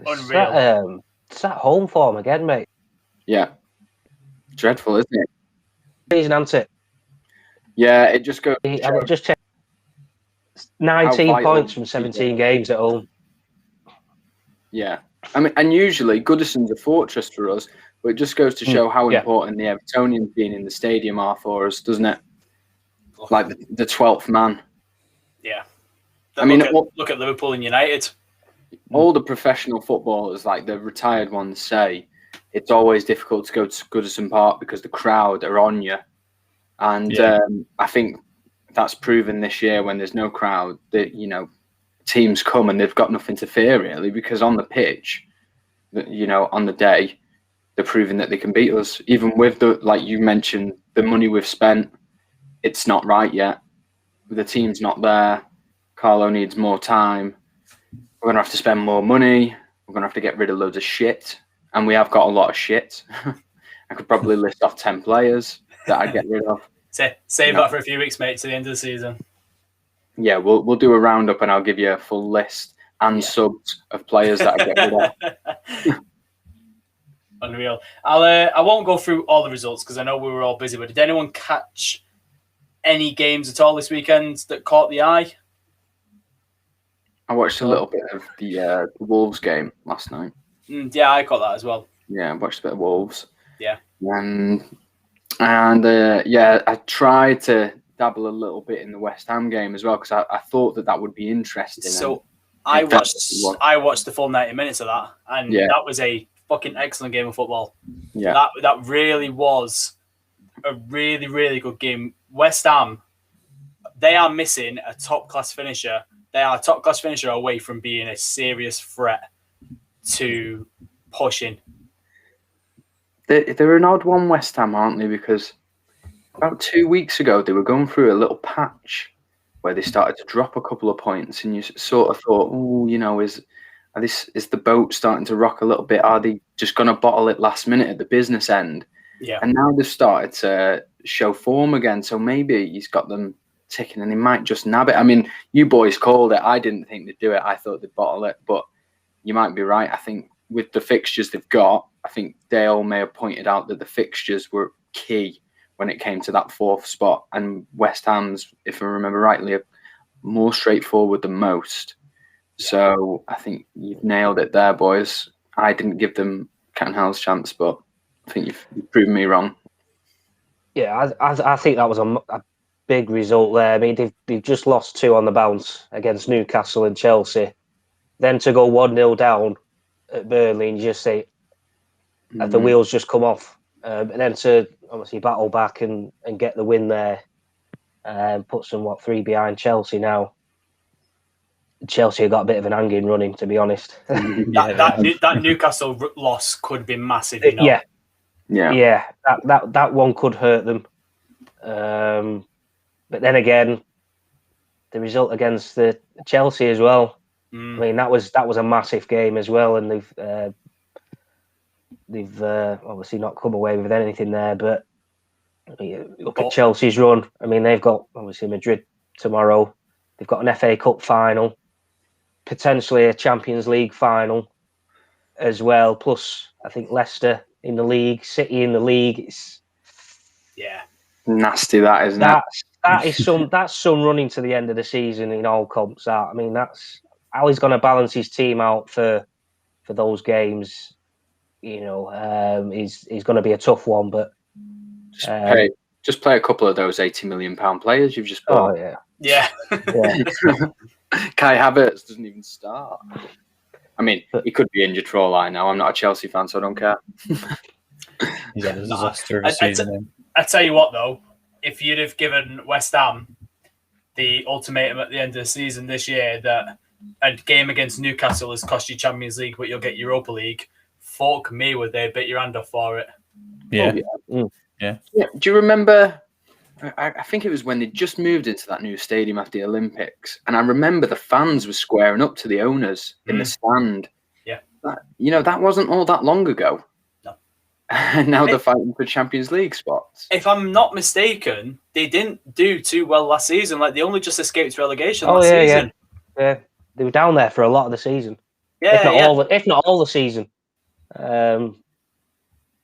[SPEAKER 1] Unreal.
[SPEAKER 3] It's that home form again, mate.
[SPEAKER 4] Yeah. Dreadful, isn't it?
[SPEAKER 3] Season, hasn't it?
[SPEAKER 4] Yeah, it just goes.
[SPEAKER 3] And it just takes 19 points from 17 games at home.
[SPEAKER 4] Yeah. I mean, and usually Goodison's a fortress for us, but it just goes to show how important the Evertonians being in the stadium are for us, doesn't it? Like the 12th man.
[SPEAKER 1] Yeah.
[SPEAKER 4] I mean,
[SPEAKER 1] look at Liverpool and United.
[SPEAKER 4] All the professional footballers, like the retired ones, say it's always difficult to go to Goodison Park because the crowd are on you. And I think that's proven this year when there's no crowd that, teams come and they've got nothing to fear, really, because on the pitch, on the day, they're proving that they can beat us. Even with like you mentioned, the money we've spent, it's not right yet. The team's not there. Carlo needs more time. We're going to have to spend more money. We're going to have to get rid of loads of shit. And we have got a lot of shit. I could probably list off 10 players that I'd get rid of.
[SPEAKER 1] Save that for a few weeks, mate, to the end of the season.
[SPEAKER 4] Yeah, we'll do a roundup and I'll give you a full list and subs of players that I get rid of.
[SPEAKER 1] Unreal. I won't go through all the results because I know we were all busy, but did anyone catch any games at all this weekend that caught the eye?
[SPEAKER 4] I watched a little bit of the Wolves game last night.
[SPEAKER 1] Yeah, I caught that as well.
[SPEAKER 4] Yeah, I watched a bit of Wolves.
[SPEAKER 1] Yeah.
[SPEAKER 4] And I tried to dabble a little bit in the West Ham game as well because I thought that would be interesting.
[SPEAKER 1] So I watched the full 90 minutes of that, and that was a fucking excellent game of football.
[SPEAKER 4] Yeah,
[SPEAKER 1] that really was a really, really good game. West Ham, they are missing a top class finisher. They are a top class finisher away from being a serious threat to pushing.
[SPEAKER 4] They're an odd one, West Ham, aren't they? Because about 2 weeks ago, they were going through a little patch where they started to drop a couple of points, and you sort of thought, "Oh, is the boat starting to rock a little bit? Are they just going to bottle it last minute at the business end?"
[SPEAKER 1] Yeah.
[SPEAKER 4] And now they've started to show form again, so maybe he's got them ticking, and he might just nab it. I mean, you boys called it. I didn't think they'd do it. I thought they'd bottle it, but you might be right. I think with the fixtures they've got, I think Dale may have pointed out that the fixtures were key when it came to that fourth spot, and West Ham's, if I remember rightly, are more straightforward than most. So I think you've nailed it there, boys. I didn't give them Cat and Hell's chance, but I think you've proven me wrong.
[SPEAKER 3] Yeah, I think that was a big result there. I mean, they've just lost 2 on the bounce against Newcastle and Chelsea. Then to go 1-0 down at Burnley and just say, have the wheels just come off? And then to obviously battle back and get the win there, and put some 3 behind Chelsea now. Chelsea have got a bit of an hanging running, to be honest.
[SPEAKER 1] that Newcastle loss could be massive.
[SPEAKER 3] Yeah. That one could hurt them. But then again, the result against the Chelsea as well. I mean, that was a massive game as well, and they've obviously not come away with anything there. But look at Chelsea's run. I mean, they've got obviously Madrid tomorrow. They've got an FA Cup final, potentially a Champions League final as well. Plus, I think Leicester in the league, City in the league.
[SPEAKER 4] Nasty, that isn't it?
[SPEAKER 3] That's some running to the end of the season in all comps. I mean, that's how he's going to balance his team out for those games. He's going to be a tough one, but
[SPEAKER 4] just play a couple of those £80 million players you've just bought.
[SPEAKER 1] Yeah.
[SPEAKER 4] Kai Havertz doesn't even start. I mean, he could be injured for all I know. I'm not a Chelsea fan, so I don't care.
[SPEAKER 2] He's had a disaster of a season.
[SPEAKER 1] I tell you what, though, if you'd have given West Ham the ultimatum at the end of the season this year that a game against Newcastle has cost you Champions League, but you'll get Europa League, fuck me, would they bit your hand off for it?
[SPEAKER 2] Yeah.
[SPEAKER 4] Yeah. Do you remember? I think it was when they just moved into that new stadium after the Olympics, and I remember the fans were squaring up to the owners in the stand.
[SPEAKER 1] Yeah,
[SPEAKER 4] that wasn't all that long ago.
[SPEAKER 1] No.
[SPEAKER 4] And now they're fighting for Champions League spots.
[SPEAKER 1] If I'm not mistaken, they didn't do too well last season. Like, they only just escaped relegation last season.
[SPEAKER 3] Yeah, they were down there for a lot of the season.
[SPEAKER 1] Yeah,
[SPEAKER 3] if not all the season.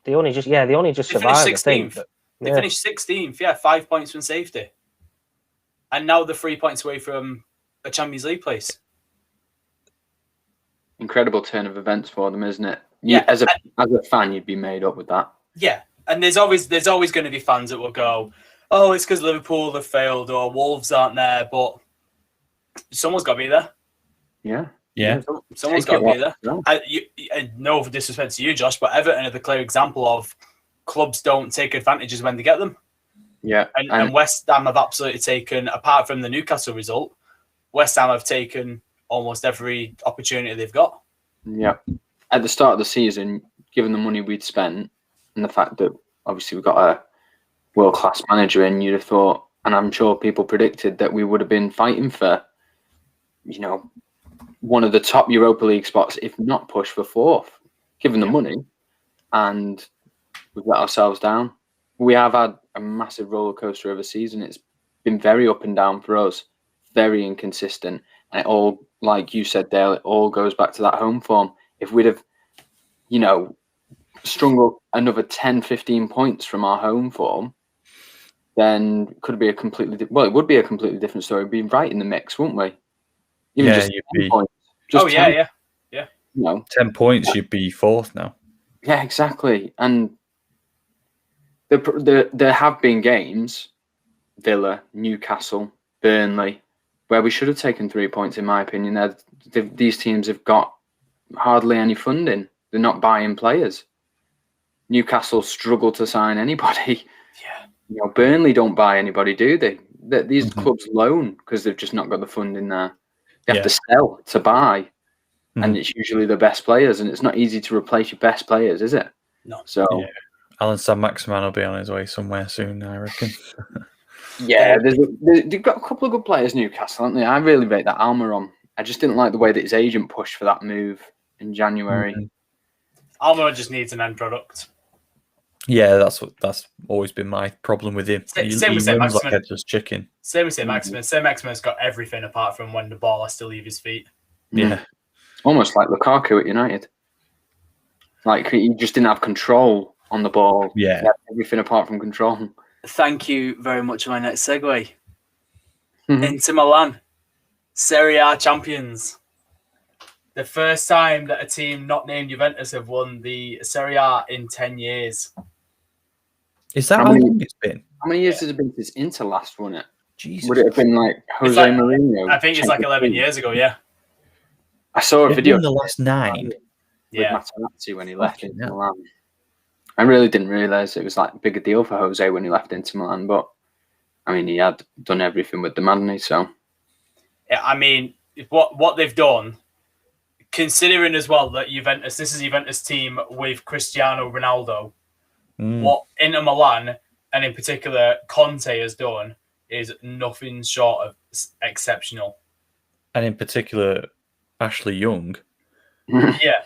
[SPEAKER 3] They only just survived.
[SPEAKER 1] Finished 16th. They finished 16th. 5 points from safety, and now they're 3 points away from a Champions League place.
[SPEAKER 4] Incredible turn of events for them, isn't it? As a fan, you'd be made up with that.
[SPEAKER 1] Yeah, and there's always going to be fans that will go, "Oh, it's because Liverpool have failed or Wolves aren't there," but someone's got to be there.
[SPEAKER 2] Yeah.
[SPEAKER 1] Someone's got to be there. And no disrespect to you, Josh, but Everton are the clear example of clubs don't take advantages when they get them.
[SPEAKER 4] Yeah.
[SPEAKER 1] And West Ham have absolutely taken, apart from the Newcastle result, West Ham have taken almost every opportunity they've got.
[SPEAKER 4] Yeah. At the start of the season, given the money we'd spent and the fact that obviously we've got a world-class manager in, you'd have thought, and I'm sure people predicted that we would have been fighting for, one of the top Europa League spots, if not push for fourth, given the money, and we've let ourselves down. We have had a massive roller coaster of a season. It's been very up and down for us, very inconsistent, and it all, like you said, Dale, it all goes back to that home form. If we'd have, strung up another 10, 15 points from our home form, then it would be a completely different story. We'd be right in the mix, wouldn't we? Even just 10 points. Just 10,
[SPEAKER 2] 10 points, you'd be fourth now.
[SPEAKER 4] Yeah, exactly. And there have been games, Villa, Newcastle, Burnley, where we should have taken 3 points, in my opinion. These teams have got hardly any funding. They're not buying players. Newcastle struggle to sign anybody.
[SPEAKER 1] Yeah.
[SPEAKER 4] Burnley don't buy anybody, do they? These clubs loan because they've just not got the funding there. They have to sell to buy. And it's usually the best players, and it's not easy to replace your best players, is it?
[SPEAKER 1] No.
[SPEAKER 4] So,
[SPEAKER 2] Alan Saint-Maximin will be on his way somewhere soon, I reckon.
[SPEAKER 4] they've got a couple of good players, Newcastle, haven't they? I really rate that Almiron. I just didn't like the way that his agent pushed for that move in January.
[SPEAKER 1] Almiron just needs an end product.
[SPEAKER 2] Yeah, that's always been my problem with him. He runs like a headless chicken.
[SPEAKER 1] Same with Saint-Maximin. Saint-Maximin's got everything apart from when the ball has to leave his feet.
[SPEAKER 2] Yeah.
[SPEAKER 4] Almost like Lukaku at United. Like, he just didn't have control on the ball.
[SPEAKER 2] Yeah.
[SPEAKER 4] He had everything apart from control.
[SPEAKER 1] Thank you very much for my next segue. Inter Milan, Serie A champions. The first time that a team not named Juventus have won the Serie A in 10 years.
[SPEAKER 2] Is that how long it's been?
[SPEAKER 4] How many years has it been since Inter last won it?
[SPEAKER 2] Jesus.
[SPEAKER 4] Would it have been like Jose Mourinho?
[SPEAKER 1] I think it's like 11 years ago, yeah.
[SPEAKER 4] I saw a video
[SPEAKER 2] in the last 9.
[SPEAKER 4] with Materazzi when he left Inter Milan. I really didn't realise it was like a bigger deal for Jose when he left Inter Milan, but I mean, he had done everything with them, hadn't he? So,
[SPEAKER 1] yeah, I mean, what they've done, considering as well that this is Juventus team with Cristiano Ronaldo, what Inter Milan and in particular Conte has done is nothing short of exceptional.
[SPEAKER 2] And in particular, Ashley Young.
[SPEAKER 1] Yeah.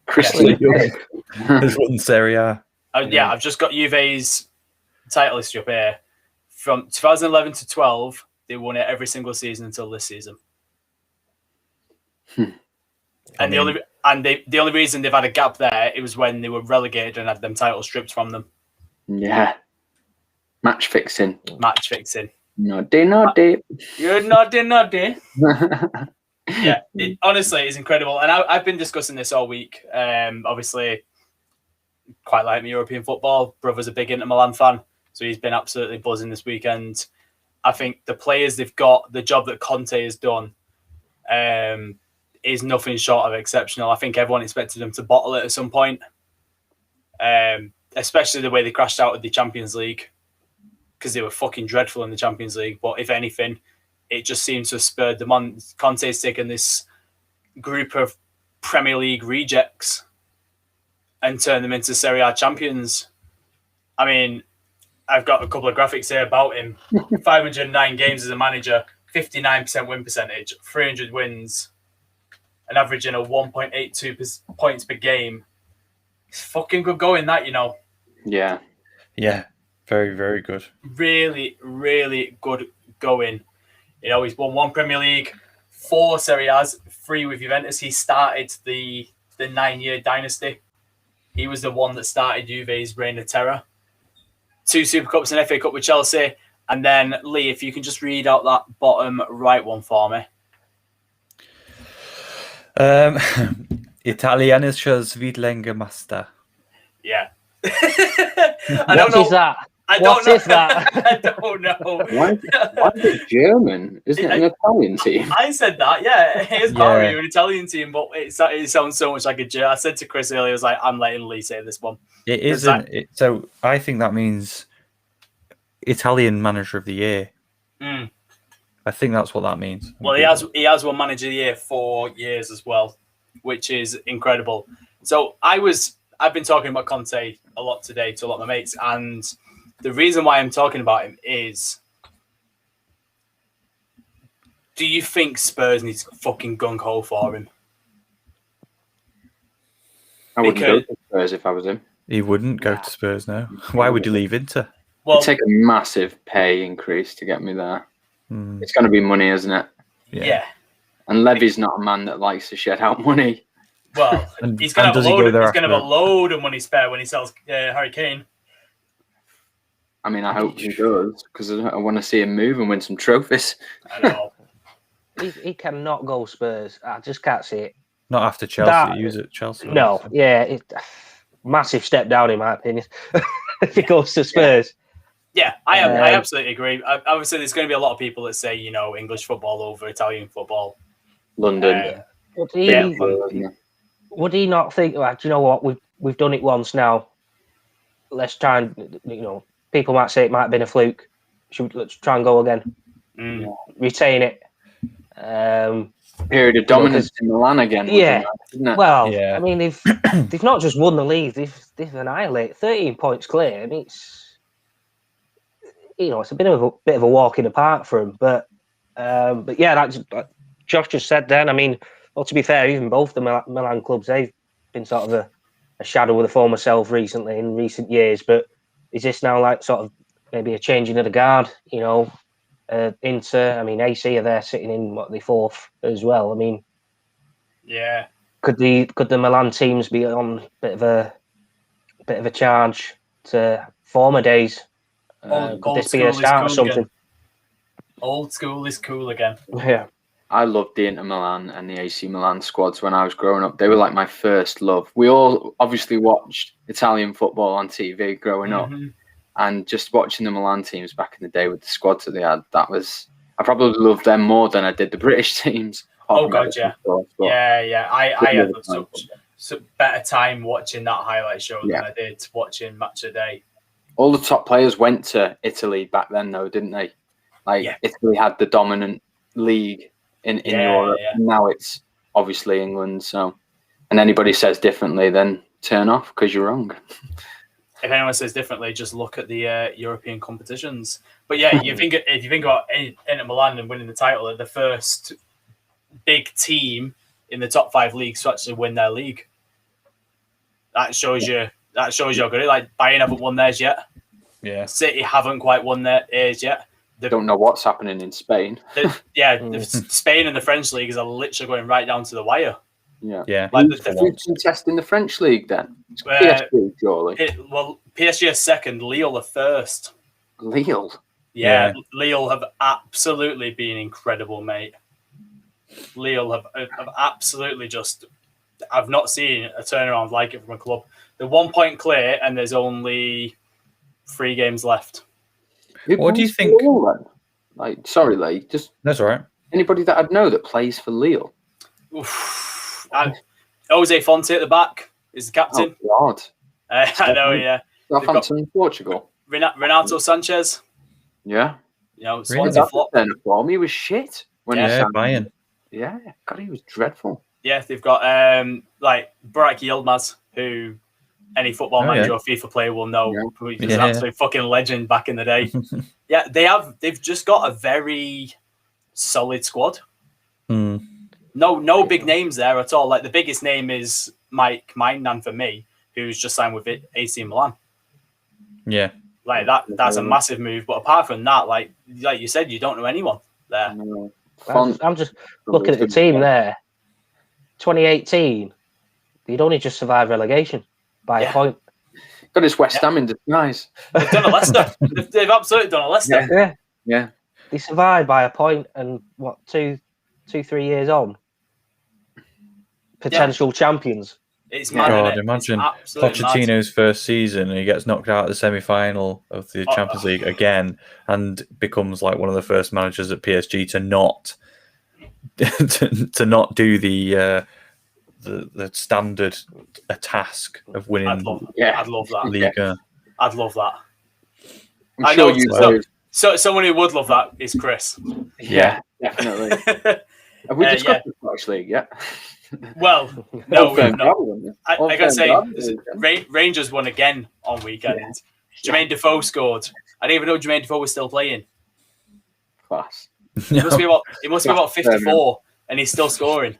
[SPEAKER 4] Ashley Young
[SPEAKER 2] has won Serie A.
[SPEAKER 1] I've just got Juve's title list up here. From 2011 to 12, they won it every single season until this season. And the only reason they've had a gap there, it was when they were relegated and had them titles stripped from them.
[SPEAKER 4] Yeah. Match fixing.
[SPEAKER 1] Naughty. You're naughty. Yeah, honestly, it's incredible. And I've been discussing this all week. Obviously, quite like me European football. Brother's a big Inter Milan fan, so he's been absolutely buzzing this weekend. I think the players they've got, the job that Conte has done, is nothing short of exceptional. I think everyone expected them to bottle it at some point, especially the way they crashed out of the Champions League, because they were fucking dreadful in the Champions League. But if anything, it just seems to have spurred them on. Conte's taken this group of Premier League rejects and turned them into Serie A champions. I mean, I've got a couple of graphics here about him. 509 games as a manager, 59% win percentage, 300 wins, and averaging a 1.82 points per game. It's fucking good going, that, you know.
[SPEAKER 4] Yeah.
[SPEAKER 2] Yeah. Very, very good.
[SPEAKER 1] Really, really good going. You know, he's won 1 Premier League, 4 Serie A's, 3 with Juventus. He started the 9-year dynasty. He was the one that started Juve's reign of terror. 2 Super Cups and FA Cup with Chelsea. And then, Lee, if you can just read out that bottom right one for me.
[SPEAKER 2] Italienischer Zwillinge-Master.
[SPEAKER 1] Yeah.
[SPEAKER 3] What is that?
[SPEAKER 1] I don't know.
[SPEAKER 3] That?
[SPEAKER 1] I don't know.
[SPEAKER 4] Why is it German? Isn't it an Italian team?
[SPEAKER 1] I said that, yeah. It's Mario, an Italian team, but it sounds so much like a German. I said to Chris earlier, I was like, I'm letting Lee say this one.
[SPEAKER 2] It isn't. So I think that means Italian Manager of the Year.
[SPEAKER 1] Mm.
[SPEAKER 2] I think that's what that means.
[SPEAKER 1] Well, he has won Manager of the Year 4 years as well, which is incredible. So I've been talking about Conte a lot today to a lot of my mates, and the reason why I'm talking about him is, do you think Spurs needs fucking gung-ho for him?
[SPEAKER 4] I wouldn't go to Spurs if I was him.
[SPEAKER 2] He wouldn't go to Spurs now. Why would you leave Inter?
[SPEAKER 4] Well, it'd take a massive pay increase to get me there. It's going to be money, isn't it?
[SPEAKER 1] Yeah.
[SPEAKER 4] And Levy's not a man that likes to shed out money.
[SPEAKER 1] Well, he's going to have a load of money spare when he sells Harry Kane.
[SPEAKER 4] I mean, I hope he does, because I want to see him move and win some trophies.
[SPEAKER 1] I know.
[SPEAKER 3] He cannot go Spurs. I just can't see it.
[SPEAKER 2] Not after Chelsea. He was at Chelsea.
[SPEAKER 3] No, yeah. Massive step down, in my opinion, if he goes to Spurs.
[SPEAKER 1] Yeah, I absolutely agree. Obviously, there's going to be a lot of people that say, you know, English football over Italian football.
[SPEAKER 4] London.
[SPEAKER 3] Would he not think, like, do you know what, we've done it once now. Let's try and, you know, people might say it might have been a fluke. Let's try and go again. Retain it.
[SPEAKER 4] Period of dominance in Milan again.
[SPEAKER 3] Yeah. Well,
[SPEAKER 2] yeah.
[SPEAKER 3] I mean, they've not just won the league, they've annihilated 13 points clear. I mean, it's, you know, it's a bit of a walk in the park for him. But yeah, that's Josh just said then. I mean, well, to be fair, even both the Milan clubs, they've been sort of a shadow of the former self recently in recent years. But is this now like sort of maybe a changing of the guard? You know, Inter, I mean, AC are there sitting in the 4th as well. I mean,
[SPEAKER 1] yeah.
[SPEAKER 3] Could the Milan teams be on a bit of a charge to former days? Could this be a start or something?
[SPEAKER 1] Again. Old school is cool again.
[SPEAKER 3] Yeah.
[SPEAKER 4] I loved the Inter Milan and the AC Milan squads when I was growing up. They were like my first love. We all obviously watched Italian football on TV growing up, and just watching the Milan teams back in the day with the squads that they had, I probably loved them more than I did the British teams.
[SPEAKER 1] Oh god, yeah. Yeah. I had such better time watching that highlight show than I did watching Match of the Day.
[SPEAKER 4] All the top players went to Italy back then, though, didn't they? Italy had the dominant league in Europe. Yeah. Now it's obviously England. So, and anybody says differently, then turn off because you're wrong.
[SPEAKER 1] If anyone says differently, just look at the European competitions. But yeah, if you think about Inter Milan and winning the title, they're the first big team in the top 5 leagues to actually win their league. That shows you how good it is. Like, Bayern haven't won theirs yet.
[SPEAKER 2] Yeah.
[SPEAKER 1] City haven't quite won theirs yet.
[SPEAKER 4] They don't know what's happening in Spain.
[SPEAKER 1] Spain and the French leagues are literally going right down to the wire.
[SPEAKER 2] Yeah.
[SPEAKER 1] Like
[SPEAKER 4] the test in the French league then? It's PSG, surely.
[SPEAKER 1] PSG are second, Lille are first.
[SPEAKER 4] Lille?
[SPEAKER 1] Yeah, Lille have absolutely been incredible, mate. Lille have absolutely just... I've not seen a turnaround like it from a club. They're 1 point clear and there's only 3 games left.
[SPEAKER 2] What do you think?
[SPEAKER 4] Lille, then? Sorry, Lee. That's all right. Anybody that I'd know that plays for Lille?
[SPEAKER 1] Oof. Jose Fonte at the back is the captain.
[SPEAKER 4] Oh, God.
[SPEAKER 1] I know, yeah.
[SPEAKER 4] Southampton in Portugal.
[SPEAKER 1] Renato Sanchez.
[SPEAKER 4] Yeah.
[SPEAKER 1] You know,
[SPEAKER 2] Really?
[SPEAKER 1] Swansea flop.
[SPEAKER 4] Form. He was shit when he signed.
[SPEAKER 2] Bayern.
[SPEAKER 4] Yeah, God, he was dreadful.
[SPEAKER 1] Yeah, they've got like Burak Yilmaz, who any football manager or FIFA player will know. He was an absolute fucking legend back in the day. Yeah, they've just got a very solid squad. No big names there at all. Like the biggest name is Mike Mainan for me, who's just signed with AC Milan.
[SPEAKER 2] Yeah.
[SPEAKER 1] Like that's a massive move. But apart from that, like you said, you don't know anyone there.
[SPEAKER 3] I'm just looking at the team there. 2018, they'd only just survived relegation by a point.
[SPEAKER 4] Got his West Ham in disguise.
[SPEAKER 1] They've done a Leicester. They've absolutely done a Leicester.
[SPEAKER 3] Yeah. They survived by a point, and what, 2-3 years on, potential champions.
[SPEAKER 1] It's mad.
[SPEAKER 2] God, imagine Pochettino's first season and he gets knocked out at the semi-final of the Champions League again and becomes like one of the first managers at PSG to not do the standard task of winning.
[SPEAKER 1] I'd love that.
[SPEAKER 2] Liga.
[SPEAKER 1] I'd love that.
[SPEAKER 4] I'm sure you would.
[SPEAKER 1] So someone who would love that is Chris.
[SPEAKER 4] Yeah, definitely. Have we discussed the Scottish League yet?
[SPEAKER 1] Well, no, we've not. I gotta say, Rangers won again on weekend. Yeah. Jermaine Defoe scored. I didn't even know Jermaine Defoe was still playing.
[SPEAKER 4] Class.
[SPEAKER 1] It must be about 54, and he's still scoring.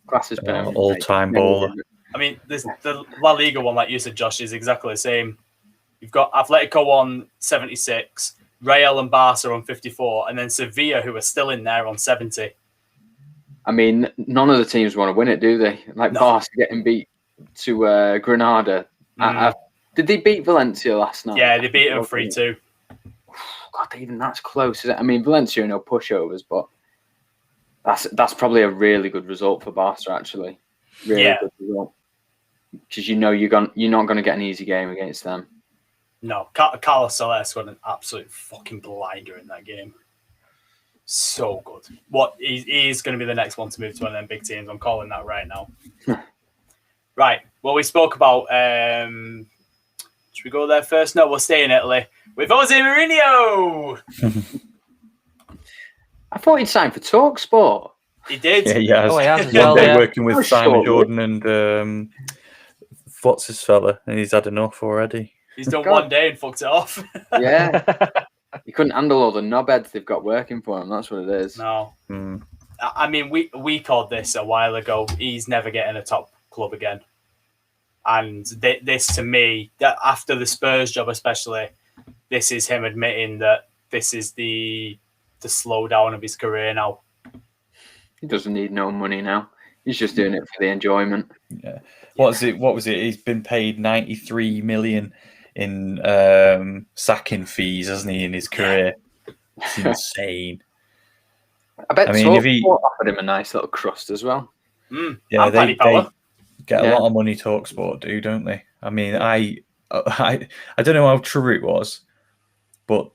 [SPEAKER 4] Class is
[SPEAKER 2] all-time baller.
[SPEAKER 1] I mean, the La Liga one, like you said, Josh, is exactly the same. You've got Atletico on 76, Real and Barca on 54, and then Sevilla, who are still in there, on 70.
[SPEAKER 4] I mean, none of the teams want to win it, do they? Like Barca getting beat to Granada. Did they beat Valencia last night?
[SPEAKER 1] Yeah, they beat them 3-2.
[SPEAKER 4] God, even that's close. I mean, Valencia are no pushovers, but that's probably a really good result for Barca, actually. Really good result. Because you know you're not going to get an easy game against them.
[SPEAKER 1] No, Carlos Soler got an absolute fucking blinder in that game. So good. He's going to be the next one to move to one of them big teams. I'm calling that right now. Right. Well, we spoke about. Should we go there first? No, we'll stay in Italy with Jose Mourinho.
[SPEAKER 4] I thought he'd signed for TalkSport.
[SPEAKER 1] He did.
[SPEAKER 2] Yeah, he has.
[SPEAKER 3] He has as
[SPEAKER 2] One
[SPEAKER 3] well,
[SPEAKER 2] day working with Simon Jordan and what's his fella, and he's had enough already.
[SPEAKER 1] He's done one day and fucked it off.
[SPEAKER 4] Yeah. He couldn't handle all the knobheads they've got working for him. That's what it is.
[SPEAKER 1] No. I mean, we called this a while ago. He's never getting a top club again. And this, to me, that after the Spurs job especially, this is him admitting that this is the slowdown of his career now.
[SPEAKER 4] He doesn't need no money now. He's just doing it for the enjoyment.
[SPEAKER 2] Yeah. What was it? He's been paid 93 million in sacking fees, hasn't he, in his career? It's insane.
[SPEAKER 4] I bet if he offered him a nice little crust as well.
[SPEAKER 2] Yeah, they get a lot of money. TalkSport do, don't they? I mean, I don't know how true it was, but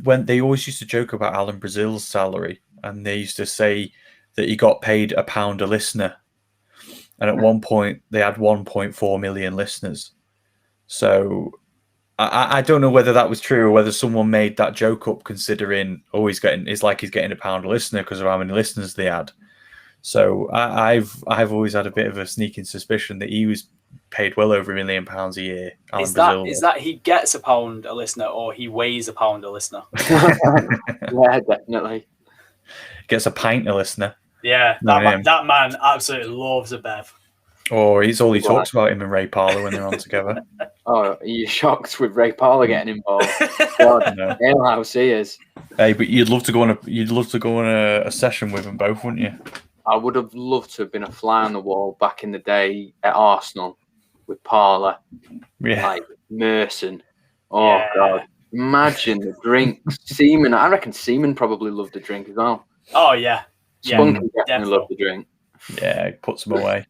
[SPEAKER 2] when they always used to joke about Alan Brazil's salary, and they used to say that he got paid £1 a listener, and at one point they had 1.4 million listeners. So I don't know whether that was true or whether someone made that joke up, considering he's getting £1 a listener because of how many listeners they had. So I've always had a bit of a sneaking suspicion that he was paid well over £1 million a year.
[SPEAKER 1] Is that he gets £1 a listener or he weighs £1 a listener?
[SPEAKER 4] Yeah, definitely.
[SPEAKER 2] Gets a pint a listener.
[SPEAKER 1] Yeah, that man absolutely loves a bev.
[SPEAKER 2] Or he talks about him and Ray Parlour when they're on together.
[SPEAKER 4] Oh, are you shocked with Ray Parlour getting involved? God, no. Alehouse he is.
[SPEAKER 2] Hey, but you'd love to go on a session with them both, wouldn't you?
[SPEAKER 4] I would have loved to have been a fly on the wall back in the day at Arsenal with Parlour, like Merson. Oh God, imagine the drinks. Seaman, I reckon Seaman probably loved the drink as well.
[SPEAKER 1] Oh yeah,
[SPEAKER 4] Spunky definitely loved the drink.
[SPEAKER 2] Yeah, it puts them away.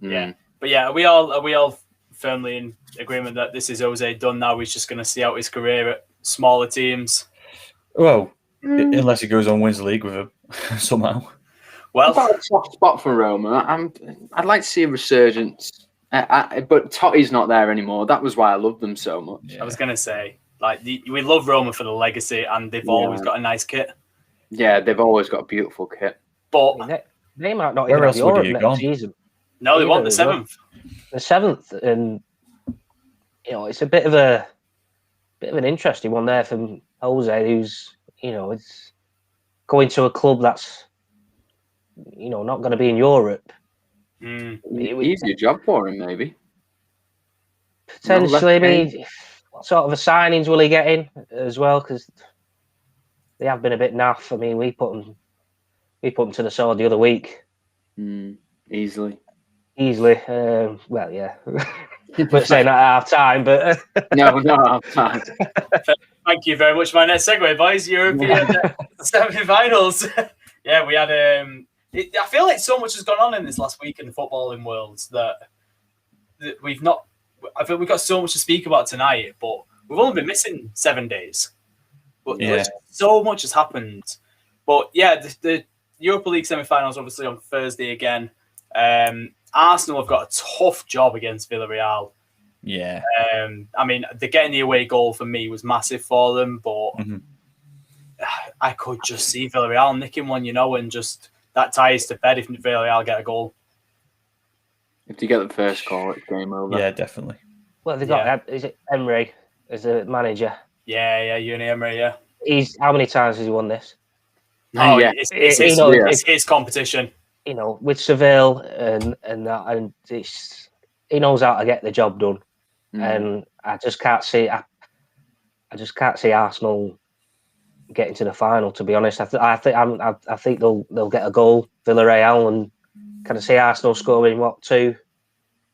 [SPEAKER 1] Yeah, but yeah, are we all firmly in agreement that this is Jose done now? He's just going to see out his career at smaller teams.
[SPEAKER 2] Well, unless he goes on wins the league with them somehow.
[SPEAKER 1] Well,
[SPEAKER 4] I've got a soft spot for Roma. I'd like to see a resurgence, but Totti's not there anymore. That was why I loved them so much.
[SPEAKER 2] Yeah.
[SPEAKER 1] I was gonna say, like, we love Roma for the legacy, and they've always got a nice kit.
[SPEAKER 4] Yeah, they've always got a beautiful kit.
[SPEAKER 1] But
[SPEAKER 3] they might not
[SPEAKER 2] Where
[SPEAKER 3] even
[SPEAKER 2] else
[SPEAKER 3] have
[SPEAKER 2] would
[SPEAKER 3] Europe
[SPEAKER 2] he have
[SPEAKER 3] next
[SPEAKER 2] gone?
[SPEAKER 3] season.
[SPEAKER 1] no, they
[SPEAKER 3] Either
[SPEAKER 1] want the
[SPEAKER 3] as well.
[SPEAKER 1] 7th.
[SPEAKER 3] The 7th, and it's a bit of an interesting one there from Jose, who's it's going to a club that's not going to be in Europe.
[SPEAKER 4] Easier job for him, maybe.
[SPEAKER 3] Potentially, maybe. What sort of a signings will he get in as well? Because they have been a bit naff. I mean, we put them to the sword the other week.
[SPEAKER 4] Easily.
[SPEAKER 3] Well, yeah. We're saying that at half time, but
[SPEAKER 4] No, half time.
[SPEAKER 1] Thank you very much for my next segue, boys. European semi-finals. Yeah, we had. I feel like so much has gone on in this last week in the footballing world that we've not. I feel we've got so much to speak about tonight, but we've only been missing 7 days. But so much has happened. But yeah, the Europa League semi-finals obviously on Thursday again. Arsenal have got a tough job against Villarreal.
[SPEAKER 2] Yeah.
[SPEAKER 1] I mean, the getting the away goal for me was massive for them, but I could just see Villarreal nicking one, and just that ties to bed if Villarreal get a goal.
[SPEAKER 4] If you get the first goal, it's game over.
[SPEAKER 2] Yeah, definitely.
[SPEAKER 3] Well, they've got is it Emery as a manager?
[SPEAKER 1] Yeah, Uni Emery. Yeah.
[SPEAKER 3] How many times has he won this?
[SPEAKER 1] Oh,
[SPEAKER 4] yeah.
[SPEAKER 1] It's his competition.
[SPEAKER 3] With Seville and that, and he knows how to get the job done. And I just can't see. I just can't see Arsenal getting to the final. To be honest, I think they'll get a goal, Villarreal, and can I see Arsenal scoring 2,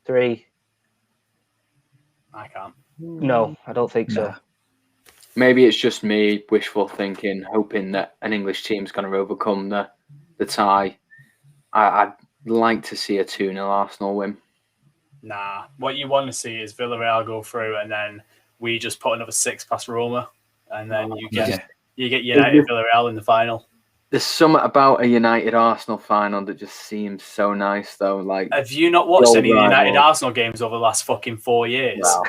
[SPEAKER 3] 3?
[SPEAKER 1] I can't.
[SPEAKER 3] No, I don't think so.
[SPEAKER 4] Maybe it's just me wishful thinking, hoping that an English team's going to overcome the tie. I'd like to see a 2-0 Arsenal win.
[SPEAKER 1] Nah, what you want to see is Villarreal go through, and then we just put another 6 past Roma, and then you get United Villarreal in the final.
[SPEAKER 4] There's something about a United Arsenal final that just seems so nice, though. Like,
[SPEAKER 1] have you not watched any United Arsenal games over the last fucking 4 years?
[SPEAKER 4] Wow.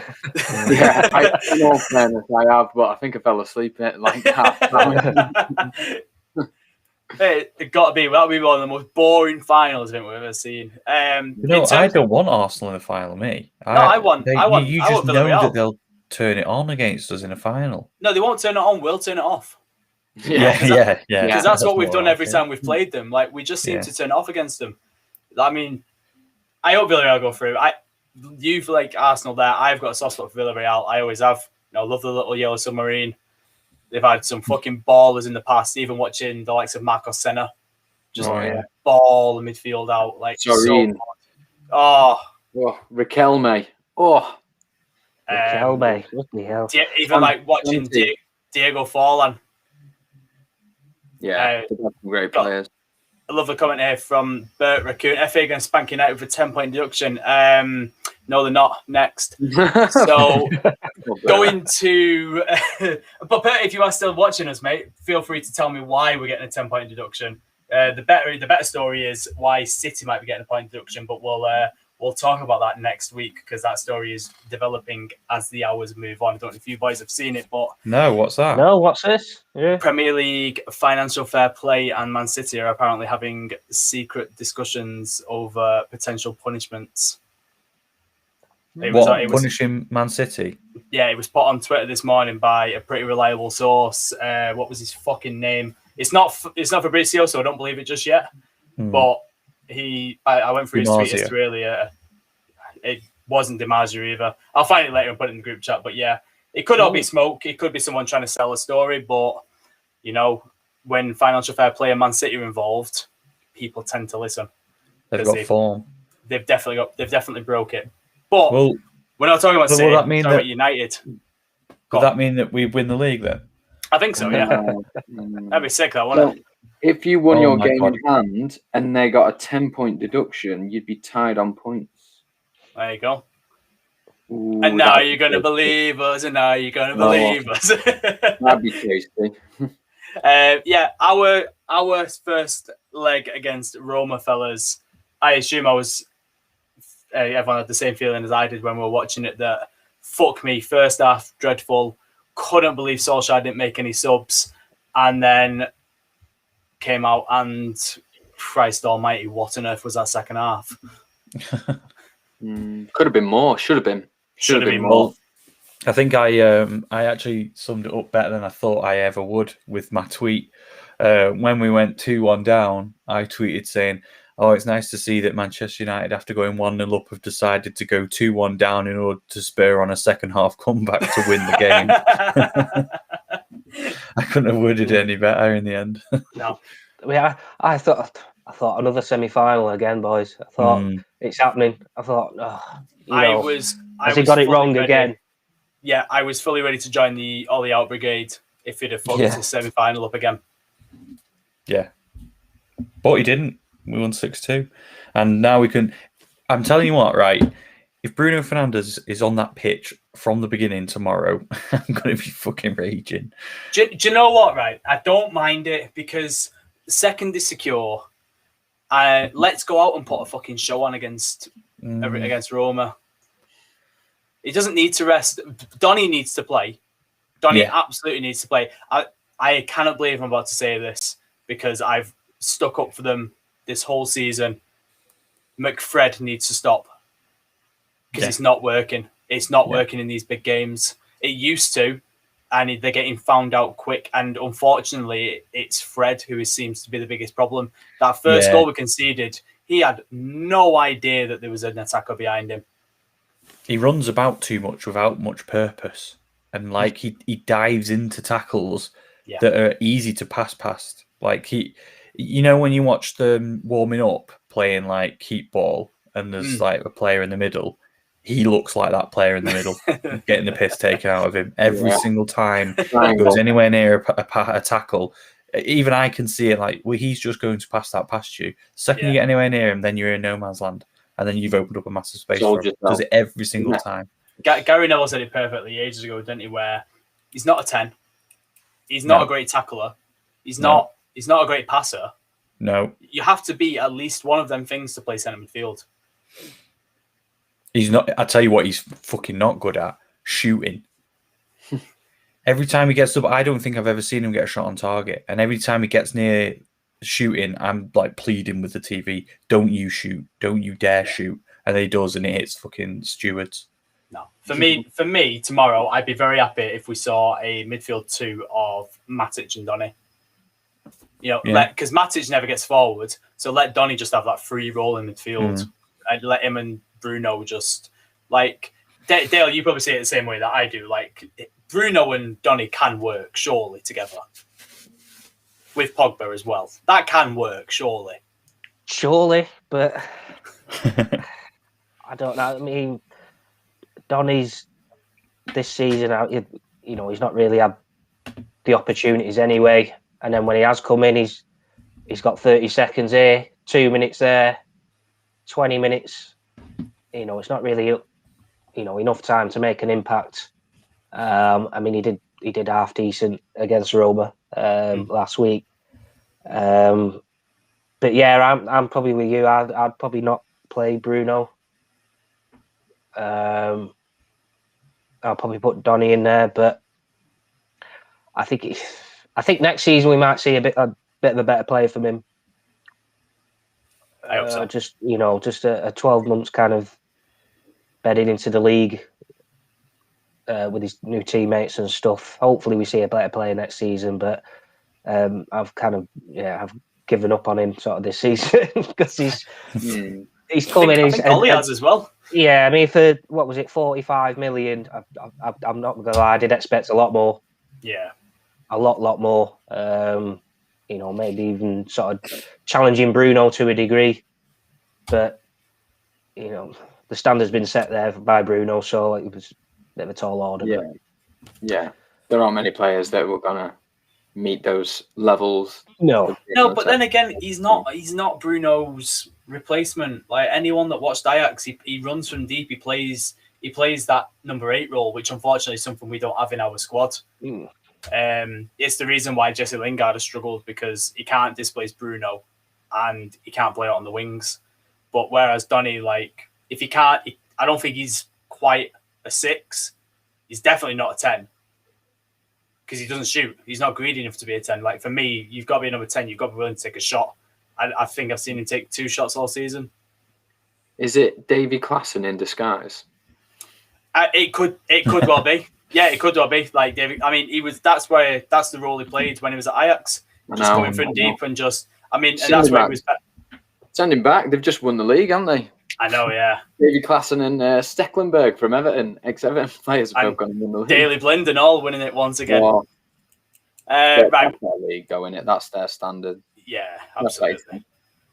[SPEAKER 4] Yeah, in all fairness, I have, but I think I fell asleep in it like half time.
[SPEAKER 1] It got to be. That'll be one of the most boring finals I think we've ever seen.
[SPEAKER 2] I don't want Arsenal in the final, me.
[SPEAKER 1] I want.
[SPEAKER 2] You just know that they'll turn it on against us in a final.
[SPEAKER 1] No, they won't turn it on. We'll turn it off.
[SPEAKER 2] Yeah.
[SPEAKER 1] Because that's what we've done every time we've played them. Like, we just seem to turn it off against them. I mean, I hope Villarreal go through. You've like Arsenal there. I've got a soft spot for Villarreal. I always have. Love the little yellow submarine. They've had some fucking ballers in the past. Even watching the likes of Marcos Senna, just ball the midfield out like
[SPEAKER 4] Soreen. Riquelme.
[SPEAKER 3] Riquelme. What the hell?
[SPEAKER 1] Even like watching Diego Forlan.
[SPEAKER 4] Yeah, great players.
[SPEAKER 1] I love the comment here from Bert Raccoon. FA going to spank United with a 10-point deduction. No, they're not. Next. So, going to... but Bert, if you are still watching us, mate, feel free to tell me why we're getting a 10-point deduction. The better story is why City might be getting a point deduction, but we'll talk about that next week because that story is developing as the hours move on. I don't know if you boys have seen it, but...
[SPEAKER 2] No, what's that?
[SPEAKER 3] No, what's this? Yeah.
[SPEAKER 1] Premier League, Financial Fair Play and Man City are apparently having secret discussions over potential punishments.
[SPEAKER 2] Punishing Man City?
[SPEAKER 1] Yeah, it was put on Twitter this morning by a pretty reliable source. What was his fucking name? It's not Fabrizio, so I don't believe it just yet. But I went through his tweet history earlier. It wasn't DiMaggio either. I'll find it later and put it in the group chat. But yeah, it could all be smoke. It could be someone trying to sell a story. But, when Financial Fair Play and Man City are involved, people tend to listen.
[SPEAKER 2] They've got form.
[SPEAKER 1] They've definitely broke it. But we're not talking about City. Will that mean that United?
[SPEAKER 2] Does that mean that we win the league then?
[SPEAKER 1] I think so, yeah. That'd be sick, though, wouldn't it?
[SPEAKER 4] If you won your game in hand and they got a 10-point deduction, you'd be tied on points.
[SPEAKER 1] There you go. Ooh, and now you're going to believe us, and now you're going to believe us.
[SPEAKER 4] That'd be tasty.
[SPEAKER 1] Our first leg against Roma, fellas. I assume everyone had the same feeling as I did when we were watching it. That fuck me, first half dreadful. Couldn't believe Solskjaer didn't make any subs, and then came out and Christ Almighty, what on earth was that second half?
[SPEAKER 4] Could have been more. Should have been more.
[SPEAKER 2] I think I actually summed it up better than I thought I ever would with my tweet. When we went 2-1 down, I tweeted saying, "Oh, it's nice to see that Manchester United, after going 1-0 up, have decided to go 2-1 down in order to spur on a second half comeback to win the game." I couldn't have worded it any better in the end.
[SPEAKER 1] No.
[SPEAKER 3] I thought another semi-final again, boys. I thought it's happening. I thought, has he got it wrong again?
[SPEAKER 1] Yeah, I was fully ready to join the Ollie Out Brigade if he'd have fucked the semi-final up again.
[SPEAKER 2] Yeah. But he didn't. We won 6-2. And now we can... I'm telling you what, right? If Bruno Fernandes is on that pitch from the beginning tomorrow, I'm going to be fucking raging.
[SPEAKER 1] Do you know what, right? I don't mind it because the second is secure. Let's go out and put a fucking show on against Roma. He doesn't need to rest. Donny needs to play. Donny absolutely needs to play. I cannot believe I'm about to say this because I've stuck up for them this whole season. McFred needs to stop because it's not working. It's not working in these big games. It used to, and they're getting found out quick. And unfortunately, it's Fred who seems to be the biggest problem. That first goal we conceded, he had no idea that there was an attacker behind him.
[SPEAKER 2] He runs about too much without much purpose. And like he dives into tackles that are easy to pass past. Like when you watch them warming up playing like keep ball and there's like a player in the middle, he looks like that player in the middle, getting the piss taken out of him every single time he goes anywhere near a tackle. Even I can see it like, well, he's just going to pass that past you. Second you get anywhere near him, then you're in no man's land. And then you've opened up a massive space for him. Does it every single time.
[SPEAKER 1] Gary Neville said it perfectly ages ago, didn't he? Where he's not a 10. He's not a great tackler. He's not a great passer.
[SPEAKER 2] No.
[SPEAKER 1] You have to be at least one of them things to play centre midfield.
[SPEAKER 2] He's not. I tell you what, he's fucking not good at shooting. Every time he gets up, I don't think I've ever seen him get a shot on target. And every time he gets near shooting, I'm like pleading with the TV, "Don't you shoot? Don't you dare shoot!" And then he does, and it hits fucking stewards.
[SPEAKER 1] No, for me, tomorrow, I'd be very happy if we saw a midfield two of Matic and Donny. Because Matic never gets forward, so let Donny just have that free role in midfield, and let him and Bruno just like Dale. You probably see it the same way that I do. Like Bruno and Donny can work surely together with Pogba as well. That can work surely.
[SPEAKER 3] Surely, but I don't know. I mean, Donny's this season, he's not really had the opportunities anyway. And then when he has come in, he's got 30 seconds here, 2 minutes there, 20 minutes. It's not really, enough time to make an impact. I mean, he did half decent against Roma last week. But yeah, I'm probably with you. I'd probably not play Bruno. I'll probably put Donny in there, but I think next season we might see a bit of a better player from him.
[SPEAKER 1] I hope so.
[SPEAKER 3] Just a 12 months kind of bedding into the league with his new teammates and stuff. Hopefully we see a better player next season, but I've given up on him sort of this season because he's coming.
[SPEAKER 1] I think Ollie has as well.
[SPEAKER 3] Yeah, I mean, for what was it, 45 million? I'm not gonna lie, I did expect a lot more.
[SPEAKER 1] Yeah.
[SPEAKER 3] A lot more. Maybe even sort of challenging Bruno to a degree. But, the standard's been set there by Bruno, so it was a bit of a tall order.
[SPEAKER 4] Yeah. There aren't many players that were going to meet those levels.
[SPEAKER 3] No,
[SPEAKER 1] but then again, he's not Bruno's replacement. Like anyone that watched Ajax, he runs from deep, he plays that number 8 role, which unfortunately is something we don't have in our squad. It's the reason why Jesse Lingard has struggled, because he can't displace Bruno and he can't play it on the wings. But whereas Donny, like, if he can't, I don't think he's quite a 6. He's definitely not a 10 because he doesn't shoot. He's not greedy enough to be a 10. Like, for me, you've got to be a number 10. You've got to be willing to take a shot. I think I've seen him take 2 shots all season.
[SPEAKER 4] Is it Davy Klaassen in disguise?
[SPEAKER 1] It could well be. Yeah, it could well be. Like David, I mean, that's the role he played when he was at Ajax. Just coming from deep and just, and that's where he was.
[SPEAKER 4] Send him back. They've just won the league, haven't they?
[SPEAKER 1] I know, yeah.
[SPEAKER 4] Davy Klaassen and Stecklenburg from Everton, ex-Everton players have both gone and won the league.
[SPEAKER 1] Daley Blind and all winning it once again.
[SPEAKER 4] Wow.
[SPEAKER 1] Right.
[SPEAKER 4] That's their league, though, innit? That's their standard.
[SPEAKER 1] Yeah, absolutely.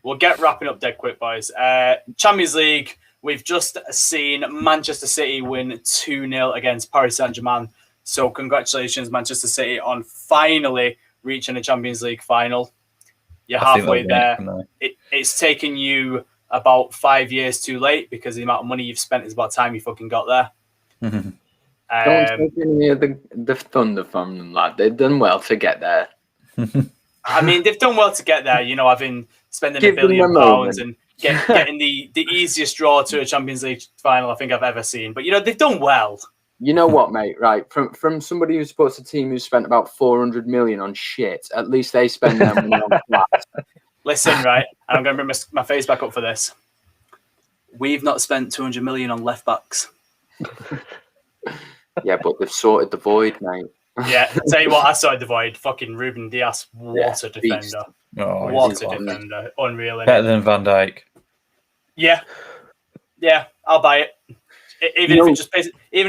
[SPEAKER 1] We'll get wrapping up dead quick, boys. Champions League, we've just seen Manchester City win 2-0 against Paris Saint-Germain. So congratulations, Manchester City, on finally reaching a Champions League final. You're halfway there. It's taken you about 5 years too late, because the amount of money you've spent is about time you fucking got there.
[SPEAKER 4] Don't take any of the thunder from them, lad. They've done well to get there.
[SPEAKER 1] I mean, they've done well to get there. You know, having spending £1 billion and getting the easiest draw to a Champions League final I think I've ever seen. But, you know, they've done well.
[SPEAKER 4] You know what, mate? Right, from somebody who supports a team who spent about 400 million on shit, at least they spend their money on flats.
[SPEAKER 1] Listen, right, and I'm going to bring my face back up for this. We've not spent 200 million on left backs.
[SPEAKER 4] Yeah, but they've sorted the void, mate.
[SPEAKER 1] Yeah, tell you what, I sorted the void. Fucking Ruben Dias, what a defender.
[SPEAKER 2] Oh,
[SPEAKER 1] what a defender. Unreal.
[SPEAKER 2] Better than Van Dijk.
[SPEAKER 1] Yeah, I'll buy it. Even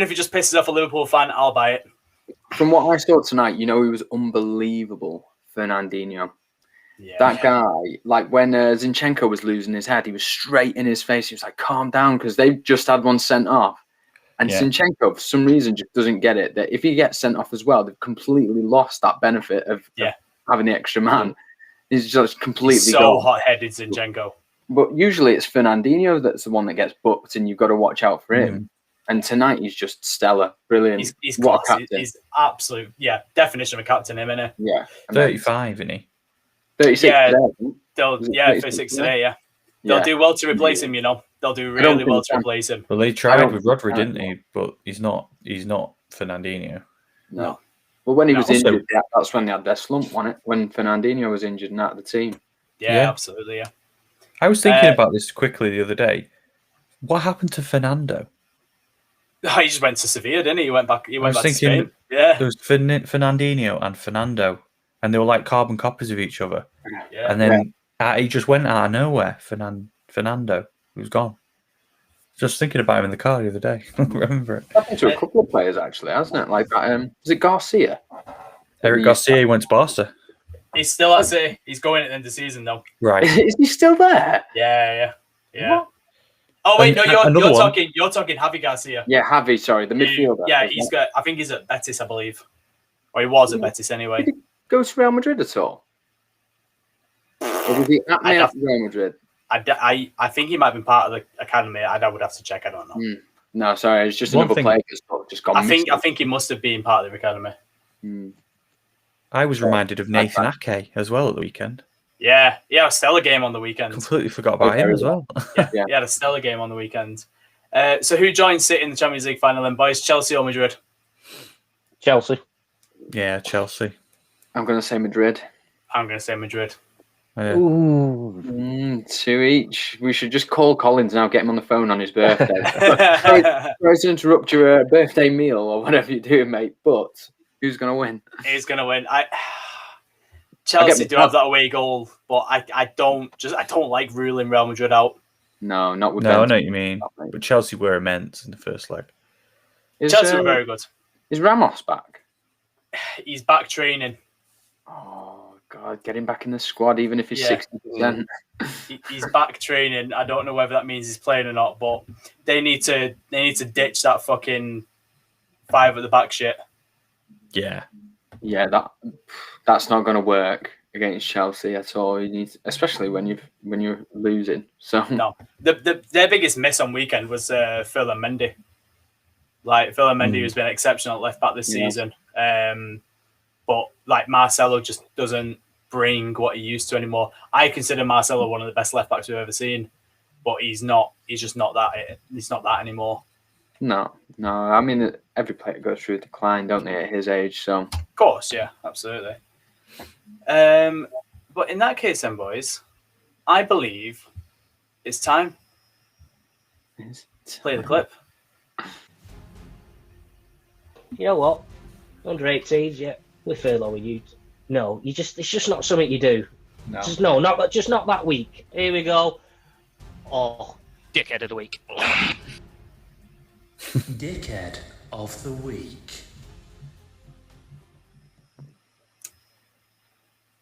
[SPEAKER 1] if it just pisses off a Liverpool fan, I'll buy it.
[SPEAKER 4] From what I saw tonight, you know, he was unbelievable, Fernandinho.
[SPEAKER 1] Yeah.
[SPEAKER 4] That guy, like when Zinchenko was losing his head, he was straight in his face. He was like, calm down, because they've just had one sent off. And Zinchenko, for some reason, just doesn't get it. That if he gets sent off as well, they've completely lost that benefit of having the extra man. He's just completely
[SPEAKER 1] hot-headed, Zinchenko.
[SPEAKER 4] But usually it's Fernandinho that's the one that gets booked, and you've got to watch out for him. And tonight he's just stellar, brilliant.
[SPEAKER 1] He's
[SPEAKER 4] what a captain.
[SPEAKER 1] He's absolute, definition of a captain, him, isn't he?
[SPEAKER 4] Yeah,
[SPEAKER 2] 35, isn't he?
[SPEAKER 4] 36.
[SPEAKER 1] Yeah,
[SPEAKER 4] today,
[SPEAKER 1] 36 today. Yeah, they'll do well to replace him. You know, they'll do really well to replace him.
[SPEAKER 2] Well, they tried with Rodri, didn't he? But he's not Fernandinho.
[SPEAKER 4] No. Well, when he was injured, that's when they had their slump, wasn't it? When Fernandinho was injured and out of the team.
[SPEAKER 1] Yeah, absolutely. Yeah.
[SPEAKER 2] I was thinking about this quickly the other day. What happened to Fernando?
[SPEAKER 1] He just went to Sevilla, didn't he? He went back. He went back to Spain.
[SPEAKER 2] Yeah. There was Fernandinho and Fernando, and they were like carbon copies of each other.
[SPEAKER 1] Yeah.
[SPEAKER 2] And then he just went out of nowhere. Fernando, he was gone. Just thinking about him in the car the other day. I remember it.
[SPEAKER 4] Happened to a couple of players actually, hasn't it? Like that. Was it Garcia?
[SPEAKER 2] Eric Garcia went to Barca.
[SPEAKER 1] He's still at City. He's going at the end of the season though.
[SPEAKER 4] Right. Is he still there?
[SPEAKER 1] Yeah. What? Oh wait, no, you're talking Javi Garcia.
[SPEAKER 4] Yeah, Javi. Sorry, the midfielder.
[SPEAKER 1] Yeah, I think he's at Betis, I believe, or he was at Betis anyway.
[SPEAKER 4] Did he go to Real Madrid at all? Or was he at Real Madrid?
[SPEAKER 1] I think he might have been part of the academy. I would have to check. I don't know.
[SPEAKER 4] No, sorry, it's just another player that's just gone.
[SPEAKER 1] I think he must have been part of the academy.
[SPEAKER 2] I was reminded of Nathan Ake as well at the weekend.
[SPEAKER 1] Yeah, a stellar game on the weekend.
[SPEAKER 2] Completely forgot about him as well.
[SPEAKER 1] Yeah, he had a stellar game on the weekend. So who joined City in the Champions League final then, boys? Chelsea or Madrid?
[SPEAKER 3] Chelsea.
[SPEAKER 2] Yeah, Chelsea.
[SPEAKER 4] I'm going to say Madrid.
[SPEAKER 1] I'm going to say Madrid.
[SPEAKER 2] Yeah.
[SPEAKER 3] Ooh.
[SPEAKER 4] 2 each. We should just call Collins now, get him on the phone on his birthday. Sorry to interrupt your birthday meal or whatever you're doing, mate, but who's going to win?
[SPEAKER 1] He's going to win. Chelsea do have that away goal, but I don't like ruling Real Madrid out.
[SPEAKER 4] No, not with
[SPEAKER 2] them. I know what you mean. But Chelsea were immense in the first leg.
[SPEAKER 1] Chelsea were very good.
[SPEAKER 4] Is Ramos back?
[SPEAKER 1] He's back training.
[SPEAKER 4] Oh God, get him back in the squad, even if he's 60%.
[SPEAKER 1] He's back training. I don't know whether that means he's playing or not, but they need to ditch that fucking 5 at the back shit.
[SPEAKER 2] Yeah.
[SPEAKER 4] Yeah, that's not going to work against Chelsea at all. You need, especially when you're losing. So
[SPEAKER 1] no, their biggest miss on weekend was Phil and Mendy. Like Phil and Mendy, who's been exceptional at left back this season. but like Marcelo just doesn't bring what he used to anymore. I consider Marcelo one of the best left backs we've ever seen, but he's not. He's just not that. He's not that anymore.
[SPEAKER 4] No. I mean, every player goes through a decline, don't they, at his age? So,
[SPEAKER 1] of course, yeah, absolutely. But in that case, then, boys, I believe it's time to play the clip.
[SPEAKER 3] You know what? Under 18s, yeah, we're furloughing you. No, it's just not something you do.
[SPEAKER 4] no.
[SPEAKER 3] Not that week. Here we go. Oh,
[SPEAKER 5] Dickhead of the week.
[SPEAKER 6] Dickhead of the week.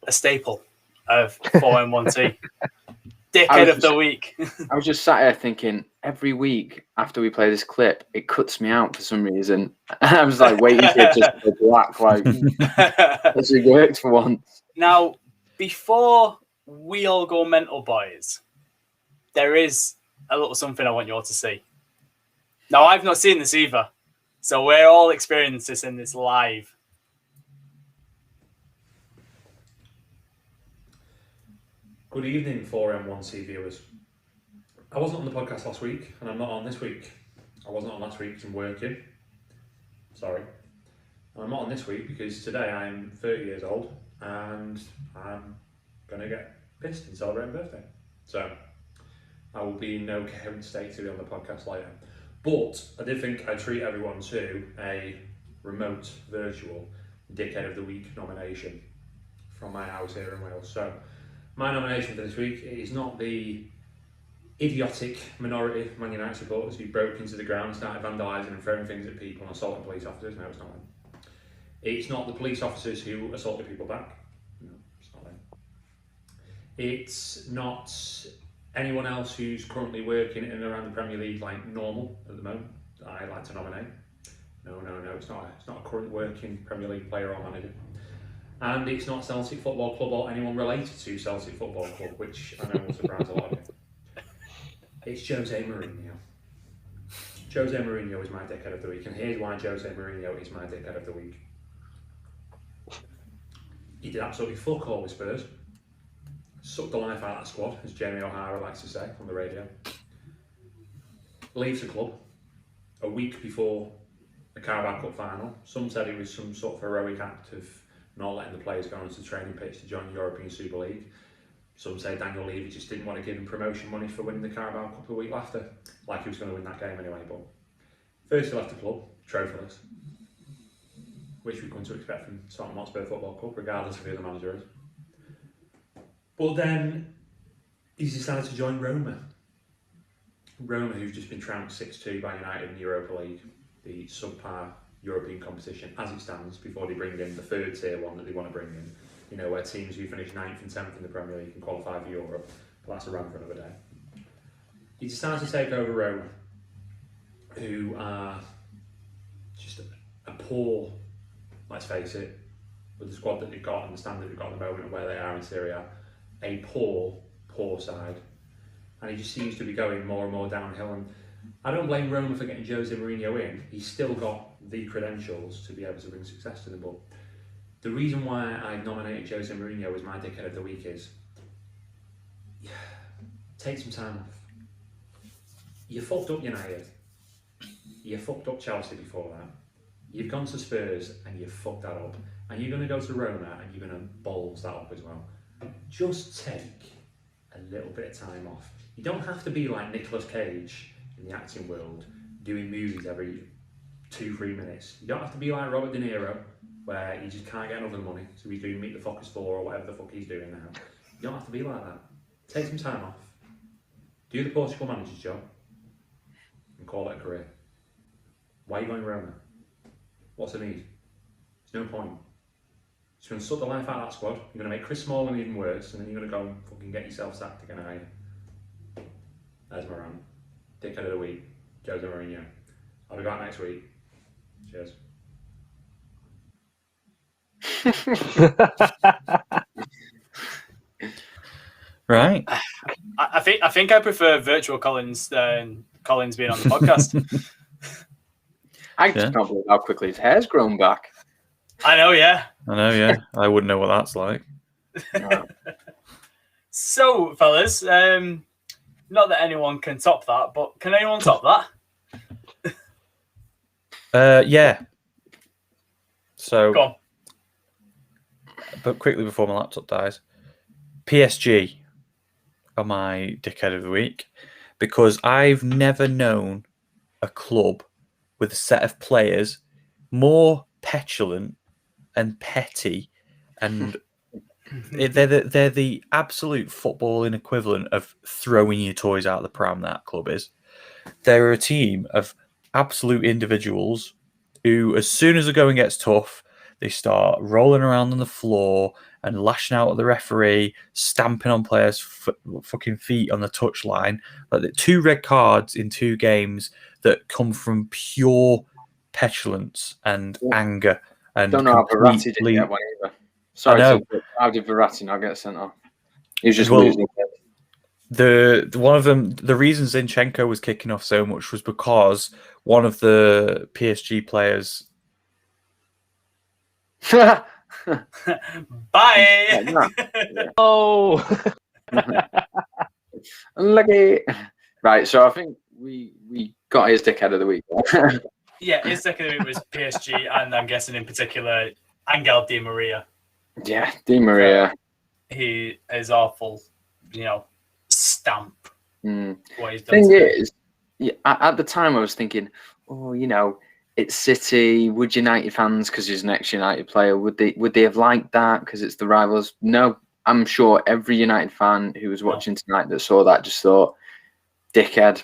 [SPEAKER 1] A staple of 4M1T. Dickhead of the week.
[SPEAKER 4] I was just sat here thinking, every week after we play this clip, it cuts me out for some reason. I was like waiting for it just to go black, like, as it worked for once.
[SPEAKER 1] Now, before we all go mental, boys, there is a little something I want you all to see. Now, I've not seen this either, so we're all experiencing this in this live.
[SPEAKER 7] Good evening, 4M1C viewers. I wasn't on the podcast last week, and I'm not on this week. I wasn't on last week because I'm working. Sorry. And I'm not on this week because today I'm 30 years old, and I'm going to get pissed and celebrate my birthday. So, I will be in no coherent state to be on the podcast later. But I did think I'd treat everyone to a remote, virtual Dickhead of the Week nomination from my house here in Wales. So, my nomination for this week is not the idiotic minority Man United supporters who broke into the ground, started vandalising and throwing things at people and assaulting police officers. No, it's not them. It's not the police officers who assaulted people back. No, it's not them. It's not anyone else who's currently working in and around the Premier League like normal at the moment that I like to nominate. No, it's not a current working Premier League player or manager. And it's not Celtic Football Club or anyone related to Celtic Football Club, which I know will surprise a lot of you. It's Jose Mourinho. Jose Mourinho is my Dickhead of the Week, and here's why Jose Mourinho is my Dickhead of the Week. He did absolutely fuck all with Spurs. Sucked the life out of that squad, as Jamie O'Hara likes to say on the radio. Leaves the club a week before the Carabao Cup final. Some said it was some sort of heroic act of not letting the players go onto the training pitch to join the European Super League. Some say Daniel Levy just didn't want to give him promotion money for winning the Carabao Cup a week after, like he was going to win that game anyway. But first he left the club, trophyless, which we've come to expect from Tottenham Hotspur Football Club, regardless of who the manager is. But then he's decided to join Roma. Roma, who's just been trounced 6-2 by United in the Europa League, the subpar European competition as it stands, before they bring in the third tier one that they want to bring in, you know, where teams who finish 9th and 10th in the Premier League can qualify for Europe. But that's a run for another day. He decides to take over Roma, who are just a poor, let's face it, with the squad that they've got and the standard they've got at the moment and where they are in Serie, a poor side. And he just seems to be going more and more downhill. And I don't blame Roma for getting Jose Mourinho in. He's still got the credentials to be able to bring success to them. But the reason why I nominated Jose Mourinho as my Dickhead of the Week is, take some time off. You fucked up United. You fucked up Chelsea before that. You've gone to Spurs and you fucked that up. And you're going to go to Roma and you're going to balls that up as well. Just take a little bit of time off. You don't have to be like Nicolas Cage in the acting world, doing movies every 2-3 minutes. You don't have to be like Robert De Niro, where he just can't get enough of the money, so he's doing Meet the Fockers 4 or whatever the fuck he's doing now. You don't have to be like that. Take some time off. Do the Portugal manager's job and call it a career. Why are you going Roma? What's the need? There's no point. You're going to suck the life out of that squad. You're going to make Chris Smalling even worse, and then you're going to go and fucking get yourself sacked again, are you? There's my rant. Dickhead of the Week, Jose Mourinho. I'll be back next week. Cheers.
[SPEAKER 2] Right.
[SPEAKER 1] I think I prefer virtual Collins than Collins being on the podcast.
[SPEAKER 4] I just can't believe how quickly his hair's grown back.
[SPEAKER 1] I know, yeah.
[SPEAKER 2] I wouldn't know what that's like.
[SPEAKER 1] So, fellas, not that anyone can top that, but can anyone top that?
[SPEAKER 2] Yeah. So,
[SPEAKER 1] Go on.
[SPEAKER 2] but quickly before my laptop dies, PSG are my dickhead of the week because I've never known a club with a set of players more petulant and petty, and they're the absolute footballing equivalent of throwing your toys out of the pram. That club is. They're a team of absolute individuals who, as soon as the going gets tough, they start rolling around on the floor and lashing out at the referee, stamping on players' fucking feet on the touchline. Like the 2 red cards in 2 games that come from pure petulance and anger. And
[SPEAKER 4] don't know how Verratti didn't get one either. Sorry, how did Verratti not get sent off? He was just losing.
[SPEAKER 2] The one of them, the reason Zinchenko was kicking off so much was because one of the PSG players.
[SPEAKER 1] Bye.
[SPEAKER 3] Oh,
[SPEAKER 4] unlucky. Right, so I think we got his dickhead of the week.
[SPEAKER 1] Yeah, his second of the week was PSG, and I'm guessing in particular Angel Di Maria.
[SPEAKER 4] Yeah, Di Maria.
[SPEAKER 1] He is awful, stamp. What he's done.
[SPEAKER 4] Thing is, at the time I was thinking, it's City. Would United fans, because he's an ex-United player, would they have liked that because it's the rivals? No, I'm sure every United fan who was watching tonight that saw that just thought, dickhead.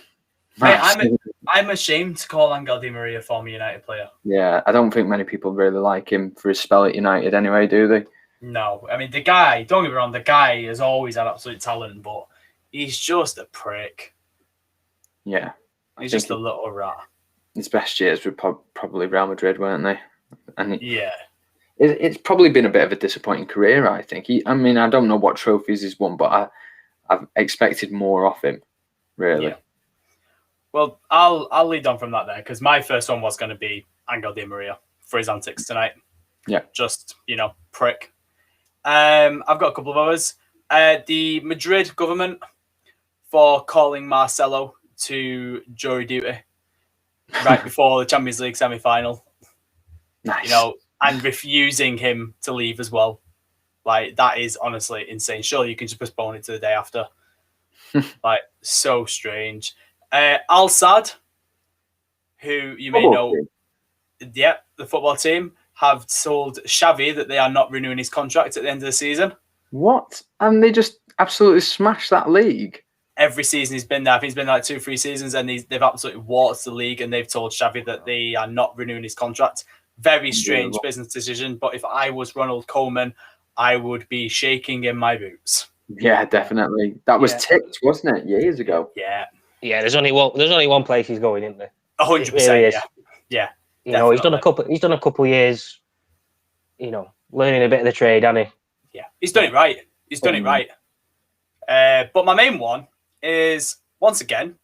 [SPEAKER 1] I'm ashamed to call Angel Di Maria a former United player.
[SPEAKER 4] Yeah, I don't think many people really like him for his spell at United anyway, do they?
[SPEAKER 1] No, I mean, the guy, don't get me wrong, the guy has always had absolute talent, but he's just a prick.
[SPEAKER 4] Yeah.
[SPEAKER 1] He's just a little rat.
[SPEAKER 4] His best years were probably Real Madrid, weren't they? And
[SPEAKER 1] yeah.
[SPEAKER 4] It's probably been a bit of a disappointing career, I think. I don't know what trophies he's won, but I've expected more off him, really.
[SPEAKER 1] Yeah. Well, I'll lead on from that there, because my first one was going to be Angel Di Maria for his antics tonight.
[SPEAKER 4] Yeah.
[SPEAKER 1] Just, prick. I've got a couple of others. The Madrid government for calling Marcelo to jury duty right before the Champions League semi-final.
[SPEAKER 4] Nice.
[SPEAKER 1] And refusing him to leave as well. Like, that is honestly insane. Surely you can just postpone it to the day after. Like, so strange. Al Sadd, who you may know, the football team, have told Xavi that they are not renewing his contract at the end of the season.
[SPEAKER 4] What? And they just absolutely smashed that league.
[SPEAKER 1] Every season he's been there. I think he's been there like 2-3 seasons, and they've absolutely waltzed the league, and they've told Xavi that they are not renewing his contract. Very strange business decision, but if I was Ronald Koeman, I would be shaking in my boots.
[SPEAKER 4] Yeah, definitely. That was tipped, wasn't it, years ago?
[SPEAKER 1] Yeah.
[SPEAKER 3] Yeah, there's only one place he's going, isn't there?
[SPEAKER 1] 100%.
[SPEAKER 3] Really
[SPEAKER 1] yeah.
[SPEAKER 3] He's done a couple years, learning a bit of the trade, hasn't he?
[SPEAKER 1] Yeah, he's done it right. But my main one is, once again,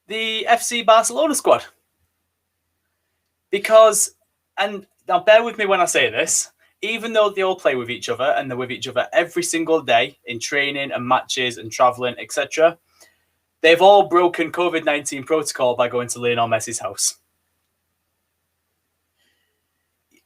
[SPEAKER 1] the FC Barcelona squad. Because, and now bear with me when I say this, even though they all play with each other and they're with each other every single day in training and matches and traveling, etc., they've all broken COVID-19 protocol by going to Lionel Messi's house.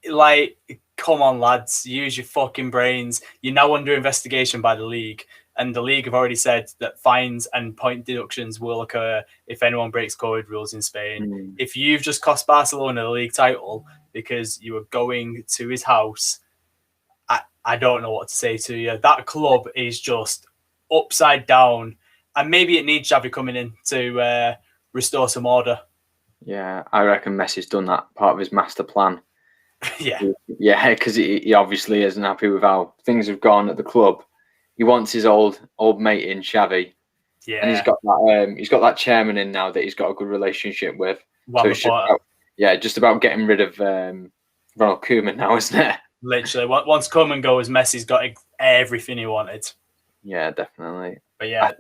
[SPEAKER 1] Like, come on, lads, use your fucking brains. You're now under investigation by the league, and the league have already said that fines and point deductions will occur if anyone breaks COVID rules in Spain. If you've just cost Barcelona the league title because you were going to his house, I don't know what to say to you. That club is just upside down, and maybe it needs Xavi coming in to restore some order.
[SPEAKER 4] Yeah, I reckon Messi's done that part of his master plan.
[SPEAKER 1] Yeah,
[SPEAKER 4] because he obviously isn't happy with how things have gone at the club. He wants his old mate in Xavi.
[SPEAKER 1] Yeah,
[SPEAKER 4] and he's got that chairman in now that he's got a good relationship with. So it's just about getting rid of Ronald Koeman now, isn't it?
[SPEAKER 1] Literally, once Koeman goes, Messi's got everything he wanted.
[SPEAKER 4] Yeah, definitely.
[SPEAKER 1] But yeah,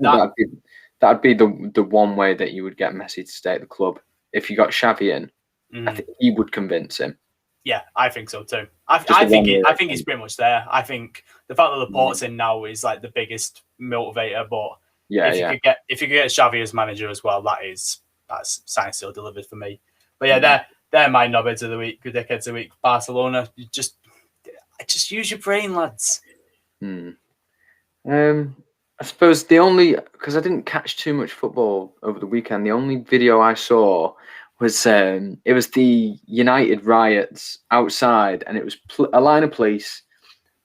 [SPEAKER 4] that'd be the one way that you would get Messi to stay at the club. If you got Xavi in, I think he would convince him.
[SPEAKER 1] Yeah, I think so too. I think it's pretty much there. I think the fact that Laporte's in now is like the biggest motivator. But if you could get Xavi as manager as well, that's sign still delivered for me. But yeah, they're my knobheads of the week, good dickheads of the week. Barcelona, just use your brain, lads.
[SPEAKER 4] I suppose because I didn't catch too much football over the weekend, the only video I saw was it was the United riots outside, and it was a line of police,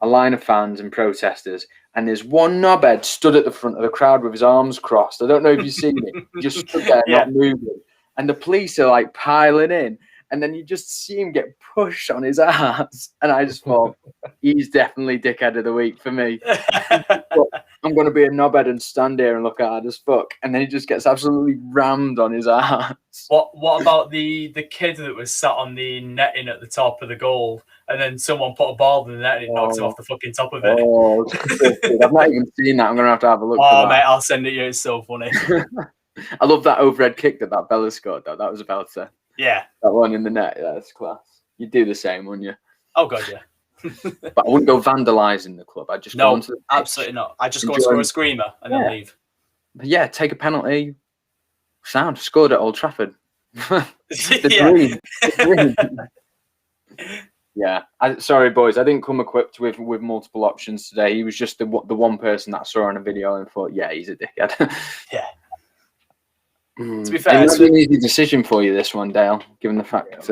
[SPEAKER 4] a line of fans and protesters, and there's one knobhead stood at the front of the crowd with his arms crossed. I don't know if you've seen it. He just stood there, not moving, and the police are like piling in, and then you just see him get pushed on his ass, and I just thought, he's definitely dickhead of the week for me. I'm going to be a knobhead and stand here and look hard as fuck. And then he just gets absolutely rammed on his ass.
[SPEAKER 1] What about the kid that was sat on the netting at the top of the goal, and then someone put a ball in the net and it knocked him off the fucking top of it?
[SPEAKER 4] Oh, I've not even seen that. I'm going to have a look.
[SPEAKER 1] Oh, mate, I'll send it you. It's so funny.
[SPEAKER 4] I love that overhead kick that Bella scored, though. That was a belter.
[SPEAKER 1] Yeah.
[SPEAKER 4] That one in the net. Yeah, that's class. You'd do the same, wouldn't you?
[SPEAKER 1] Oh, God, yeah.
[SPEAKER 4] But I wouldn't go vandalising the club. I'd just go onto the pitch,
[SPEAKER 1] absolutely not. I just go and score a screamer and then leave.
[SPEAKER 4] But yeah, take a penalty. Sound scored at Old Trafford. The dream. Yeah. Sorry, boys. I didn't come equipped with multiple options today. He was just the one person that I saw on a video and thought, yeah, he's a dickhead.
[SPEAKER 1] Yeah. To be fair,
[SPEAKER 4] it's an easy decision for you, this one, Dale, given the fact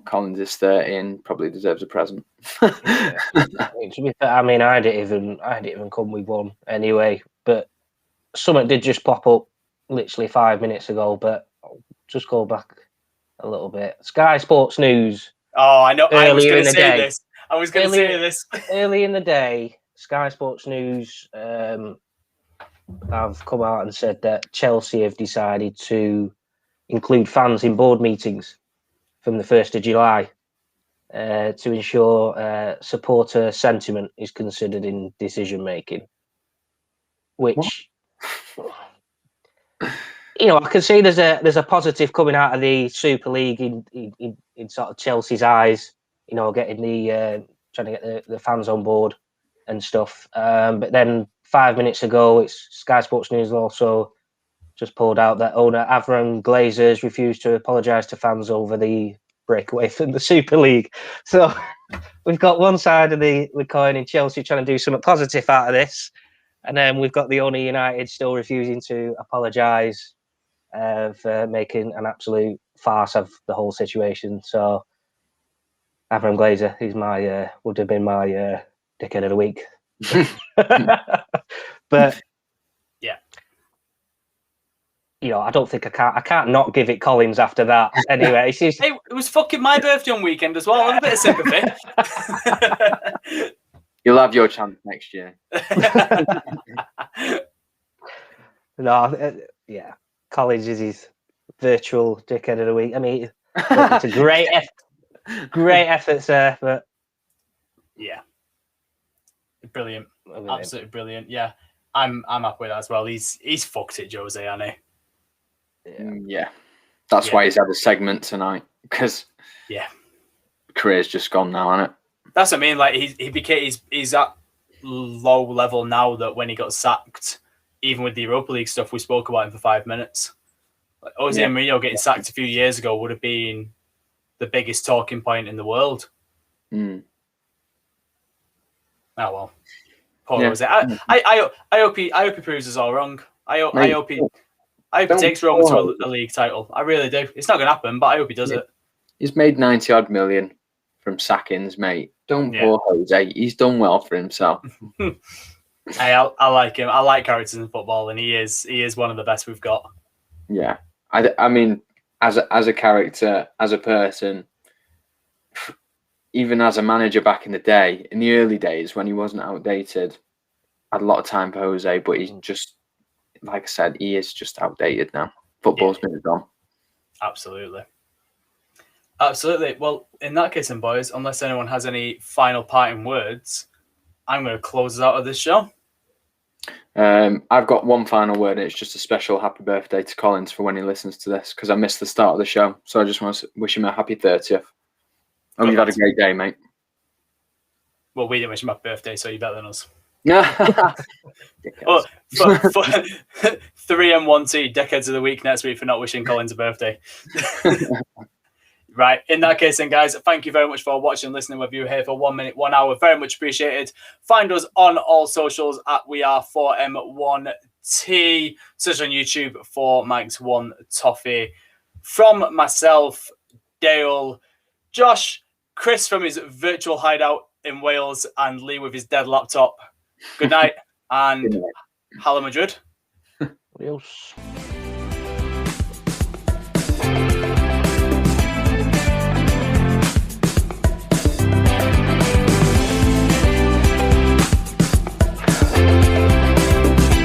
[SPEAKER 4] Collins is 30 and probably deserves a present.
[SPEAKER 3] To be fair, I mean, I didn't even come with one anyway. But something did just pop up literally 5 minutes ago. But I'll just go back a little bit. Sky Sports News.
[SPEAKER 1] Oh, I know. I was going to say this. Early in the day, Sky Sports News have come out and said that Chelsea have decided to include fans in board meetings from the 1st of July to ensure supporter sentiment is considered in decision making. Which, I can see there's a positive coming out of the Super League in sort of Chelsea's eyes. Getting trying to get the fans on board and stuff. But then 5 minutes ago, it's Sky Sports News also just pulled out that owner Avram Glazers refused to apologise to fans over the breakaway from the Super League. So we've got one side of the coin in Chelsea trying to do something positive out of this, and then we've got the owner United still refusing to apologise for making an absolute farce of the whole situation. So Avram Glazer, he's would have been my dickhead of the week. But yeah,
[SPEAKER 3] I don't think I can't not give it Collins after that. Anyway,
[SPEAKER 1] hey, it was fucking my birthday on weekend as well. A bit of sympathy.
[SPEAKER 4] You'll have your chance next year.
[SPEAKER 3] Yeah, Collins is his virtual dickhead of the week. I mean, it's a great effort, sir. But
[SPEAKER 1] yeah. Brilliant, absolutely brilliant. Yeah, I'm up with that as well. He's fucked it, Jose, hasn't
[SPEAKER 4] he? Yeah, that's why he's had a segment tonight, because career's just gone now, isn't it?
[SPEAKER 1] That's what I mean. Like he's at low level now that when he got sacked, even with the Europa League stuff, we spoke about him for 5 minutes. Like Jose Mourinho getting sacked a few years ago would have been the biggest talking point in the world. Oh well, Paul Jose. I hope he proves us all wrong. I hope he takes Roma to a league title. I really do. It's not going to happen, but I hope he does it.
[SPEAKER 4] He's made 90 odd million from sackings, mate. Don't poor Jose. He's done well for himself.
[SPEAKER 1] Hey, I like him. I like characters in football, and he is one of the best we've got.
[SPEAKER 4] Yeah, I mean, as a character, as a person. Even as a manager back in the day, in the early days when he wasn't outdated, I had a lot of time for Jose, but he's just, like I said, he is just outdated now. Football's moved on.
[SPEAKER 1] Absolutely. Well, in that case then, boys, unless anyone has any final parting words, I'm going to close us out of this show.
[SPEAKER 4] I've got one final word, and it's just a special happy birthday to Collins for when he listens to this, because I missed the start of the show. So I just want to wish him a happy 30th. Hope you've had a great day, mate.
[SPEAKER 1] Well, we didn't wish him happy birthday, so you're better than us.
[SPEAKER 4] Oh,
[SPEAKER 1] For 3M1T, Decades of the Week next week for not wishing Collins a birthday. Right. In that case, then, guys, thank you very much for watching and listening. Whether you're here for 1 minute, 1 hour, very much appreciated. Find us on all socials at WeAre4M1T. Search on YouTube for Mike's One Toffee. From myself, Dale, Josh, Chris from his virtual hideout in Wales, and Lee with his dead laptop. Good night and Hala Madrid.
[SPEAKER 3] Adios.